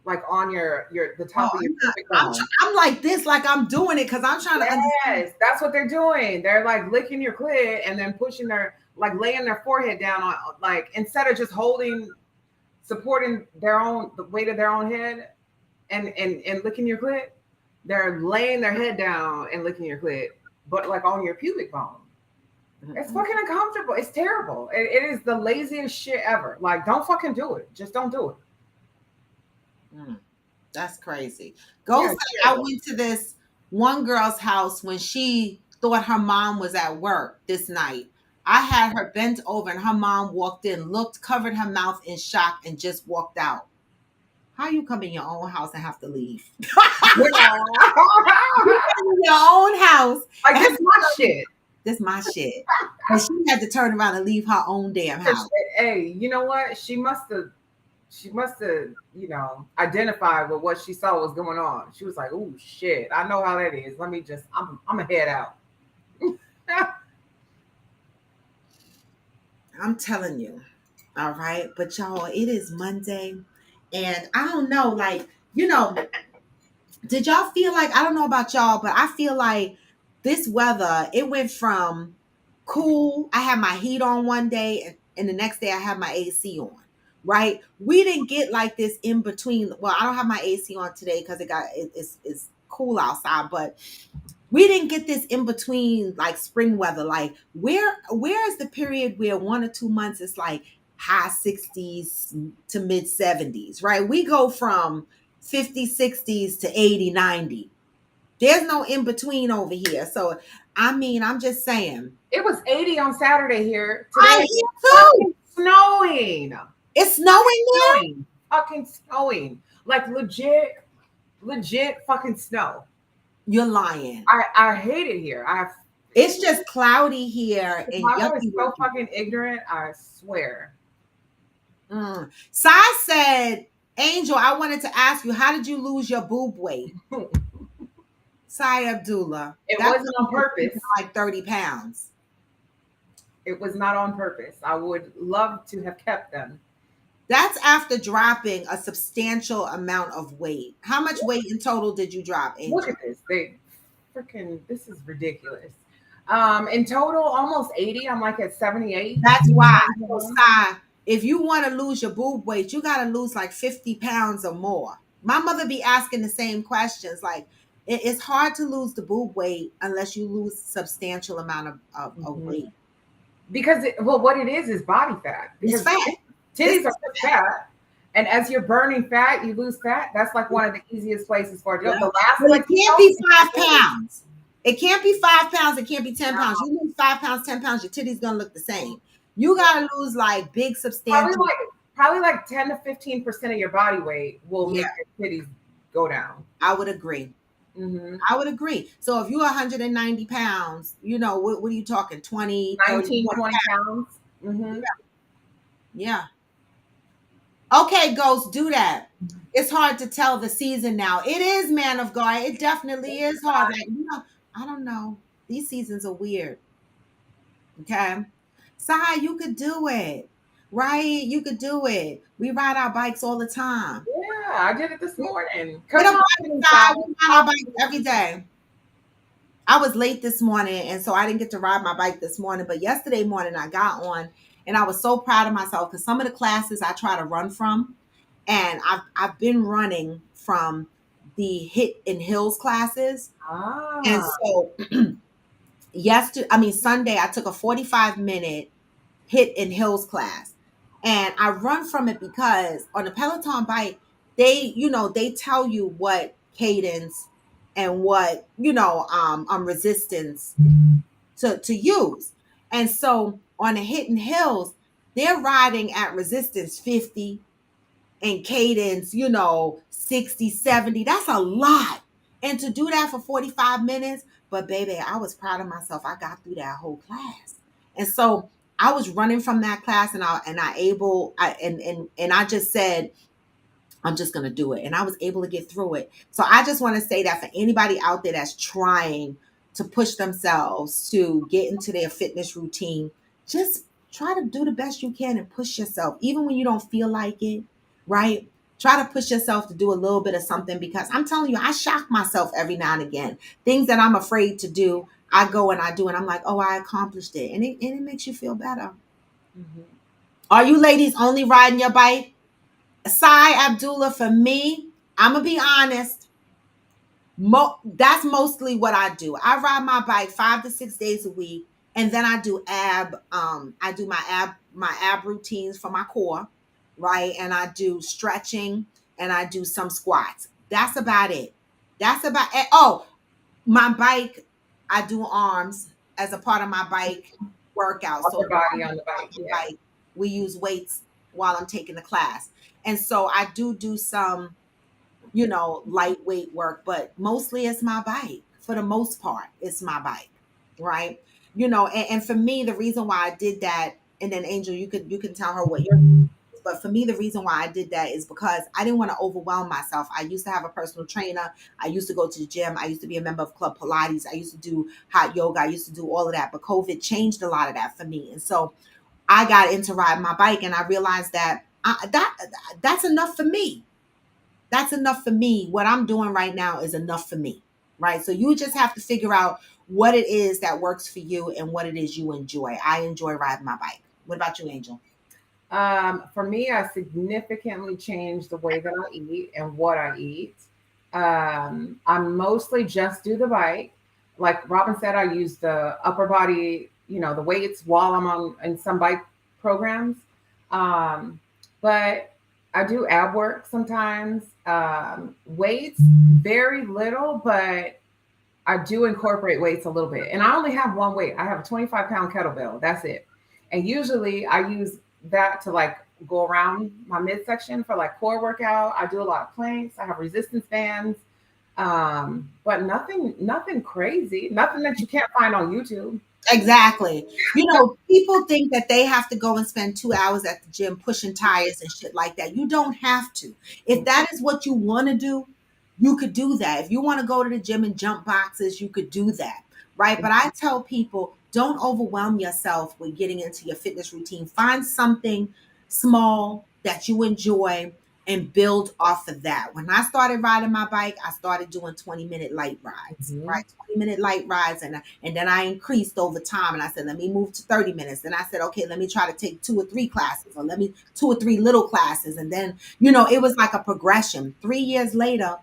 Speaker 3: Like on the top of your pubic bone.
Speaker 1: I'm like this, like I'm doing it because I'm trying to understand.
Speaker 3: Yes, that's what they're doing. They're like licking your clit and then pushing laying their forehead down on, like, instead of just supporting the weight of their own head and licking your clit, they're laying their head down and licking your clit, but like on your pubic bone. It's fucking uncomfortable. It's terrible. It is the laziest shit ever. Like, don't fucking do it. Just don't do it.
Speaker 1: That's crazy. I went to this one girl's house when she thought her mom was at work this night. I had her bent over and her mom walked in, looked, covered her mouth in shock, and just walked out. How you come in your own house and have to leave? You in your own house.
Speaker 3: Like, this is my shit.
Speaker 1: This my shit. And she had to turn around and leave her own damn house.
Speaker 3: hey, you know what? She must have, identified with what she saw was going on. She was like, "Oh shit, I know how that is. Let me just, I'm gonna head out."
Speaker 1: I'm telling you. All right. But y'all, it is Monday. And I don't know, like, did y'all feel like, I don't know about y'all, but I feel like this weather, it went from cool. I had my heat on one day, and the next day I had my AC on. Right? We didn't get like this in between. Well, I don't have my AC on today because it's cool outside, but we didn't get this in between like spring weather. Like where is the period where 1 or 2 months is like high 60s to mid 70s, right? We go from 50, 60s to 80, 90. There's no in between over here. So I mean, I'm just saying.
Speaker 3: It was 80 on Saturday here.
Speaker 1: I
Speaker 3: Today
Speaker 1: hear
Speaker 3: it's
Speaker 1: too.
Speaker 3: fucking snowing.
Speaker 1: It's snowing there.
Speaker 3: Snowing. Fucking snowing. Like legit fucking snow.
Speaker 1: You're lying.
Speaker 3: I hate it here.
Speaker 1: It's just cloudy here.
Speaker 3: The
Speaker 1: And
Speaker 3: weather is
Speaker 1: yucky.
Speaker 3: so fucking ignorant. I swear.
Speaker 1: Sai said, Angel, I wanted to ask you, how did you lose your boob weight? Sai Abdullah.
Speaker 3: It
Speaker 1: That
Speaker 3: wasn't on purpose.
Speaker 1: like 30 pounds.
Speaker 3: It was not on purpose. I would love to have kept them.
Speaker 1: That's after dropping a substantial amount of weight. How much weight in total did you drop, Angel?
Speaker 3: Look at this. This is ridiculous. In total, almost 80. I'm like at 78.
Speaker 1: That's why. So, Sai, if you want to lose your boob weight, you got to lose like 50 pounds or more. My mother be asking the same questions. Like, it's hard to lose the boob weight unless you lose substantial amount of weight.
Speaker 3: Because what it is body fat.
Speaker 1: It's
Speaker 3: Because
Speaker 1: fat.
Speaker 3: titties are fat. And as you're burning fat, you lose fat. That's like one of the easiest places for it.
Speaker 1: Yeah.
Speaker 3: The last
Speaker 1: But
Speaker 3: place
Speaker 1: it can't be 5 pounds. It can't be 5 pounds. It can't be 10 pounds. You lose 5 pounds, 10 pounds, your titties gonna look the same. You gotta lose like big substantial.
Speaker 3: Probably like 10 to 15% of your body weight will make your titties go down.
Speaker 1: I would agree.
Speaker 3: Mm-hmm.
Speaker 1: I would agree. So if you're 190 pounds, what are you talking? 20,
Speaker 3: 19, 20 pounds. Mm-hmm.
Speaker 1: Yeah. Okay, Ghost, do that. It's hard to tell the season now. It is, man of God. It definitely is hard. Like, I don't know. These seasons are weird. Okay. Sai, you could do it. Right? You could do it. We ride our bikes all the time.
Speaker 3: Yeah, I did it this morning.
Speaker 1: Get a bike, Sai. We ride our bikes every day. I was late this morning, and so I didn't get to ride my bike this morning. But yesterday morning, I got on, and I was so proud of myself because some of the classes I try to run from, and I've been running from the HIIT and Hills classes. And so Sunday, I took a 45-minute HIIT and Hills class, and I run from it because on the Peloton bike, they tell you what cadence and what resistance to use. And so on the HIIT and Hills, they're riding at resistance 50 and cadence 60, 70. That's a lot. And to do that for 45 minutes, but baby, I was proud of myself. I got through that whole class. And so I was running from that class, and I just said, I'm just going to do it. And I was able to get through it. So I just want to say that for anybody out there that's trying to push themselves to get into their fitness routine, just try to do the best you can and push yourself, even when you don't feel like it, right? Try to push yourself to do a little bit of something, because I'm telling you, I shock myself every now and again. Things that I'm afraid to do, I go and I do, and I'm like, oh, I accomplished it. And it makes you feel better. Mm-hmm. Are you ladies only riding your bike? Sai Abdullah, for me, I'm going to be honest. That's mostly what I do. I ride my bike 5 to 6 days a week. And then I do my ab routines for my core, right? And I do stretching, and I do some squats. That's about it. Oh, my bike, I do arms as a part of my bike workout. So
Speaker 3: body on the bike. Yeah.
Speaker 1: We use weights while I'm taking the class. And so I do some, lightweight work, but mostly it's my bike. For the most part, it's my bike, right? And for me, the reason why I did that and then Angel, you can tell her what your. But for me, the reason why I did that is because I didn't want to overwhelm myself. I used to have a personal trainer. I used to go to the gym. I used to be a member of Club Pilates. I used to do hot yoga. I used to do all of that. But COVID changed a lot of that for me. And so I got into riding my bike, and I realized that that's enough for me. That's enough for me. What I'm doing right now is enough for me. Right. So you just have to figure out what it is that works for you and what it is you enjoy. I enjoy riding my bike. What about you, Angel?
Speaker 3: For me, I significantly changed the way that I eat and what I eat. I mostly just do the bike. Like Robin said, I use the upper body, the weights while I'm on in some bike programs. But I do ab work sometimes. Weights, very little, but I do incorporate weights a little bit. And I only have one weight. I have a 25-pound kettlebell. That's it. And usually I use that to like go around my midsection for like core workout. I do a lot of planks. I have resistance bands. But nothing crazy, nothing that you can't find on YouTube.
Speaker 1: Exactly. People think that they have to go and spend 2 hours at the gym pushing tires and shit like that. You don't have to. If that is what you want to do, you could do that. If you want to go to the gym and jump boxes, you could do that. Right. But I tell people, don't overwhelm yourself with getting into your fitness routine. Find something small that you enjoy and build off of that. When I started riding my bike, I started doing 20-minute light rides, right? 20-minute light rides. And then I increased over time, and I said, let me move to 30 minutes. Then I said, okay, let me try to take 2 or 3 classes, or let me 2 or 3 little classes. And then, it was like a progression. 3 years later,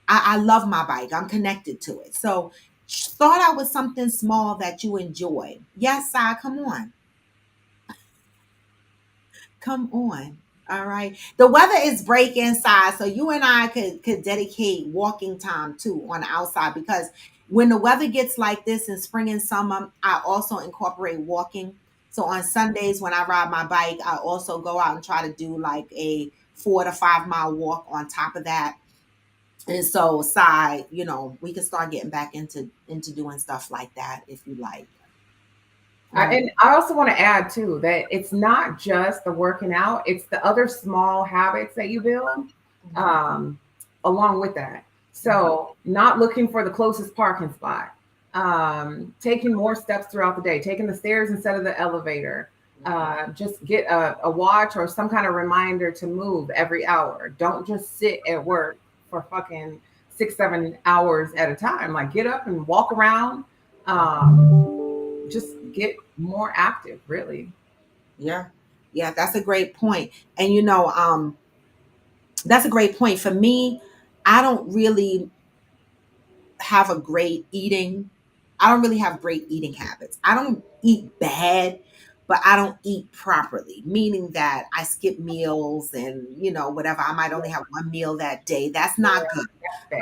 Speaker 1: I love my bike. I'm connected to it. So start out with something small that you enjoy. Yes, Si, come on. Come on. All right. The weather is break inside, so you and I could dedicate walking time too on the outside, because when the weather gets like this in spring and summer, I also incorporate walking. So on Sundays when I ride my bike, I also go out and try to do like a 4 to 5 mile walk on top of that. And so, we can start getting back into doing stuff like that if you like.
Speaker 3: And I also want to add too that it's not just the working out; it's the other small habits that you build along with that. So, not looking for the closest parking spot, taking more steps throughout the day, taking the stairs instead of the elevator. Just get a watch or some kind of reminder to move every hour. Don't just sit at work for fucking 6-7 hours at a time. Like, get up and walk around. Just get more active, really.
Speaker 1: Yeah, that's a great point. And that's a great point. For me, I don't really have a great eating. I don't really have great eating habits. I don't eat bad, but I don't eat properly, meaning that I skip meals and whatever. I might only have one meal that day. That's not good. So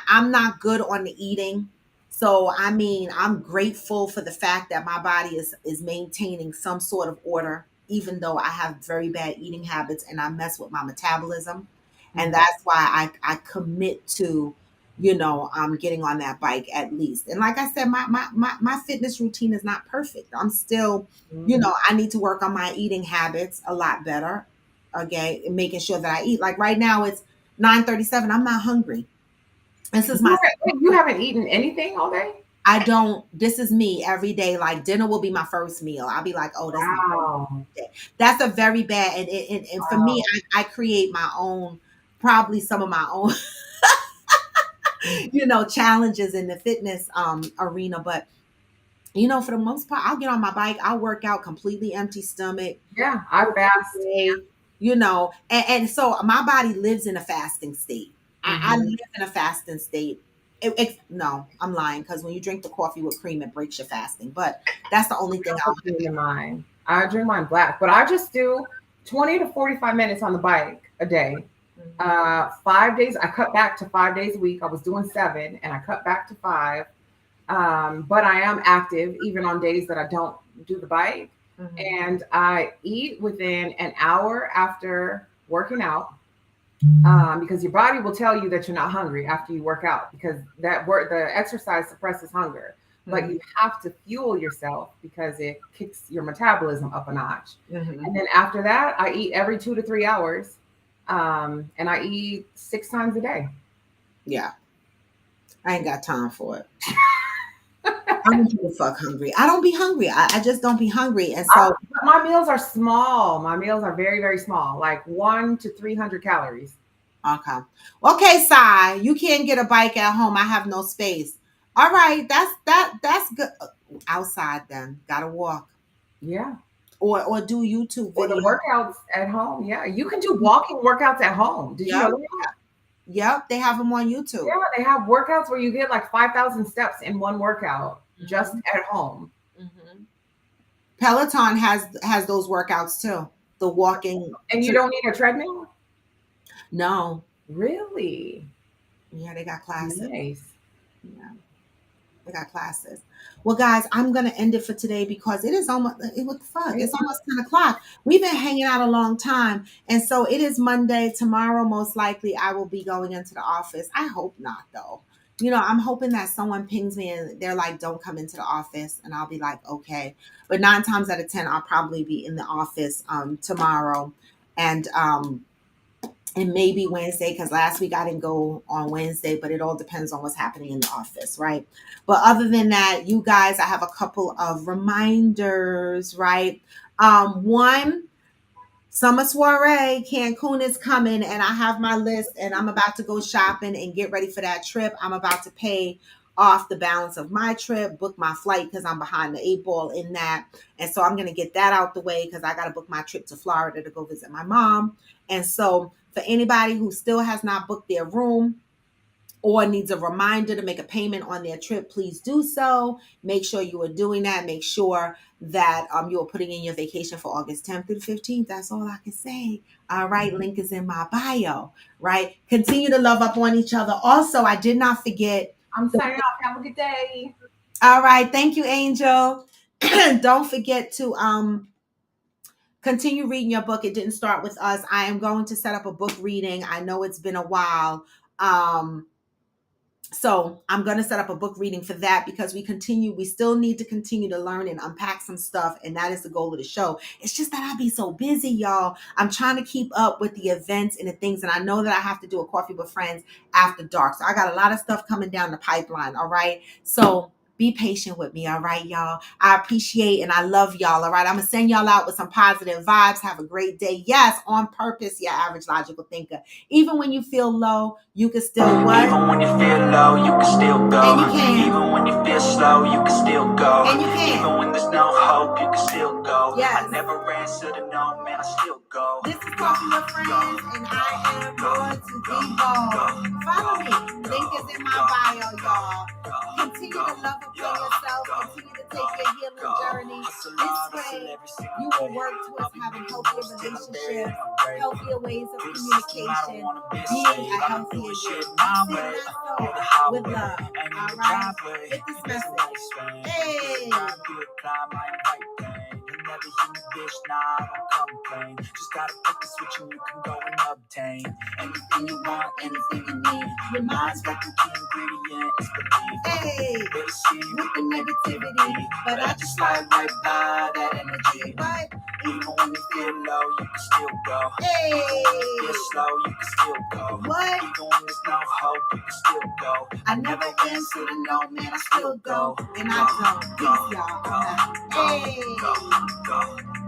Speaker 1: I'm not good on the eating. So I mean, I'm grateful for the fact that my body is maintaining some sort of order, even though I have very bad eating habits and I mess with my metabolism. And that's why I commit to, getting on that bike at least. And like I said, my fitness routine is not perfect. I'm still, I need to work on my eating habits a lot better. Okay. And making sure that I eat. Like right now it's 9:37. I'm not hungry. This is
Speaker 3: You haven't eaten anything all day?
Speaker 1: I don't. This is me every day. Like dinner will be my first meal. I'll be like, oh, that's my first day. That's a very bad. And for me, I create my own, probably some of my own, challenges in the fitness arena. But for the most part, I'll get on my bike. I'll work out completely empty stomach.
Speaker 3: Yeah, I fast.
Speaker 1: And so my body lives in a fasting state. I live in a fasting state. No, I'm lying, because when you drink the coffee with cream, it breaks your fasting. But that's the only thing
Speaker 3: I'll do in mine. I drink mine black, but I just do 20 to 45 minutes on the bike a day. 5 days. I cut back to 5 days a week. I was doing 7, and I cut back to 5. But I am active even on days that I don't do the bike. And I eat within an hour after working out. Because your body will tell you that you're not hungry after you work out, because the exercise suppresses hunger. but you have to fuel yourself because it kicks your metabolism up a notch.
Speaker 1: Mhm.
Speaker 3: And then after that, I eat every 2 to 3 hours. And I eat 6 times a day.
Speaker 1: Yeah. I ain't got time for it. I don't give a fuck hungry. I don't be hungry. I just don't be hungry. And so
Speaker 3: But my meals are small. My meals are very, very small, like 1 to 300 calories.
Speaker 1: Okay, Sai, you can't get a bike at home. I have no space. All right, that's good. Outside then. Gotta walk.
Speaker 3: Yeah.
Speaker 1: Or do YouTube
Speaker 3: Or the
Speaker 1: videos.
Speaker 3: workouts at home. Yeah. You can do walking workouts at home. Did you know that?
Speaker 1: Yep, they have them on YouTube.
Speaker 3: Yeah, they have workouts where you get like 5,000 steps in one workout just at home.
Speaker 1: Mhm. Peloton has those workouts too. The walking.
Speaker 3: And you don't need a treadmill?
Speaker 1: No.
Speaker 3: Really?
Speaker 1: Yeah, they got classes.
Speaker 3: Nice.
Speaker 1: Yeah, they got classes. Well, guys, I'm gonna end it for today because it is almost what the fuck? It's almost 10 o'clock. We've been hanging out a long time, and so it is Monday. Tomorrow, most likely, I will be going into the office. I hope not, though. You know, I'm hoping that someone pings me and they're like, "Don't come into the office," and I'll be like, "Okay." But 9 times out of 10, I'll probably be in the office tomorrow, and maybe Wednesday, because last week I didn't go on Wednesday, but it all depends on what's happening in the office, right? But other than that, you guys, I have a couple of reminders, right? One, summer soiree, Cancun is coming, and I have my list, and I'm about to go shopping and get ready for that trip. I'm about to pay off the balance of my trip, book my flight because I'm behind the 8 ball in that. And so I'm going to get that out the way because I got to book my trip to Florida to go visit my mom. And so for anybody who still has not booked their room or needs a reminder to make a payment on their trip, please do so. Make sure you are doing that. Make sure that you are putting in your vacation for August 10th through the 15th. That's all I can say. All right. Link is in my bio, right? Continue to love up on each other. Also, I did not forget.
Speaker 3: I'm signing off. Have a good day.
Speaker 1: All right. Thank you, Angel. Don't forget to continue reading your book. It didn't start with us. I am going to set up a book reading. I know it's been a while. So I'm going to set up a book reading for that because we still need to continue to learn and unpack some stuff. And that is the goal of the show. It's just that I be so busy, y'all. I'm trying to keep up with the events and the things. And I know that I have to do a coffee with friends after dark. So I got a lot of stuff coming down the pipeline. All right. So be patient with me. All right, y'all. I appreciate and I love y'all. All right. I'm going to send y'all out with some positive vibes. Have a great day. Yes, on purpose, your average logical thinker. Even when you feel low, you can still what?
Speaker 2: Even when you feel low, you can still go.
Speaker 1: And you can.
Speaker 2: Even when you feel slow, you can still go.
Speaker 1: And you can.
Speaker 2: Even when there's no hope, you can still go.
Speaker 1: Yes.
Speaker 2: I never answer to no, man, I still go.
Speaker 1: This is Coffee with Friends, and I am going to Debo. Follow me. Link is in my bio, y'all. Continue to love up for yourself. Continue to take your healing journey. This way, you will work towards having healthier relationships, healthier ways of communication, being a healthier you. With love. All right? Get this message. Hey.
Speaker 2: Never hear me, bitch, nah, I don't complain. Just gotta flip the switch and you can go and obtain anything you want, anything you need. Your mind's got the key ingredient, it's belief.
Speaker 1: Hey,
Speaker 2: They see
Speaker 1: with the negativity, but I just slide right by that energy. But
Speaker 2: even when you feel low, you can still go.
Speaker 1: hey,
Speaker 2: Feel slow, you can still go.
Speaker 1: what?
Speaker 2: Even when there's no hope, you can still go.
Speaker 1: I never answer to no, man, I still go. And I don't. Peace, y'all. Hey.
Speaker 2: Go.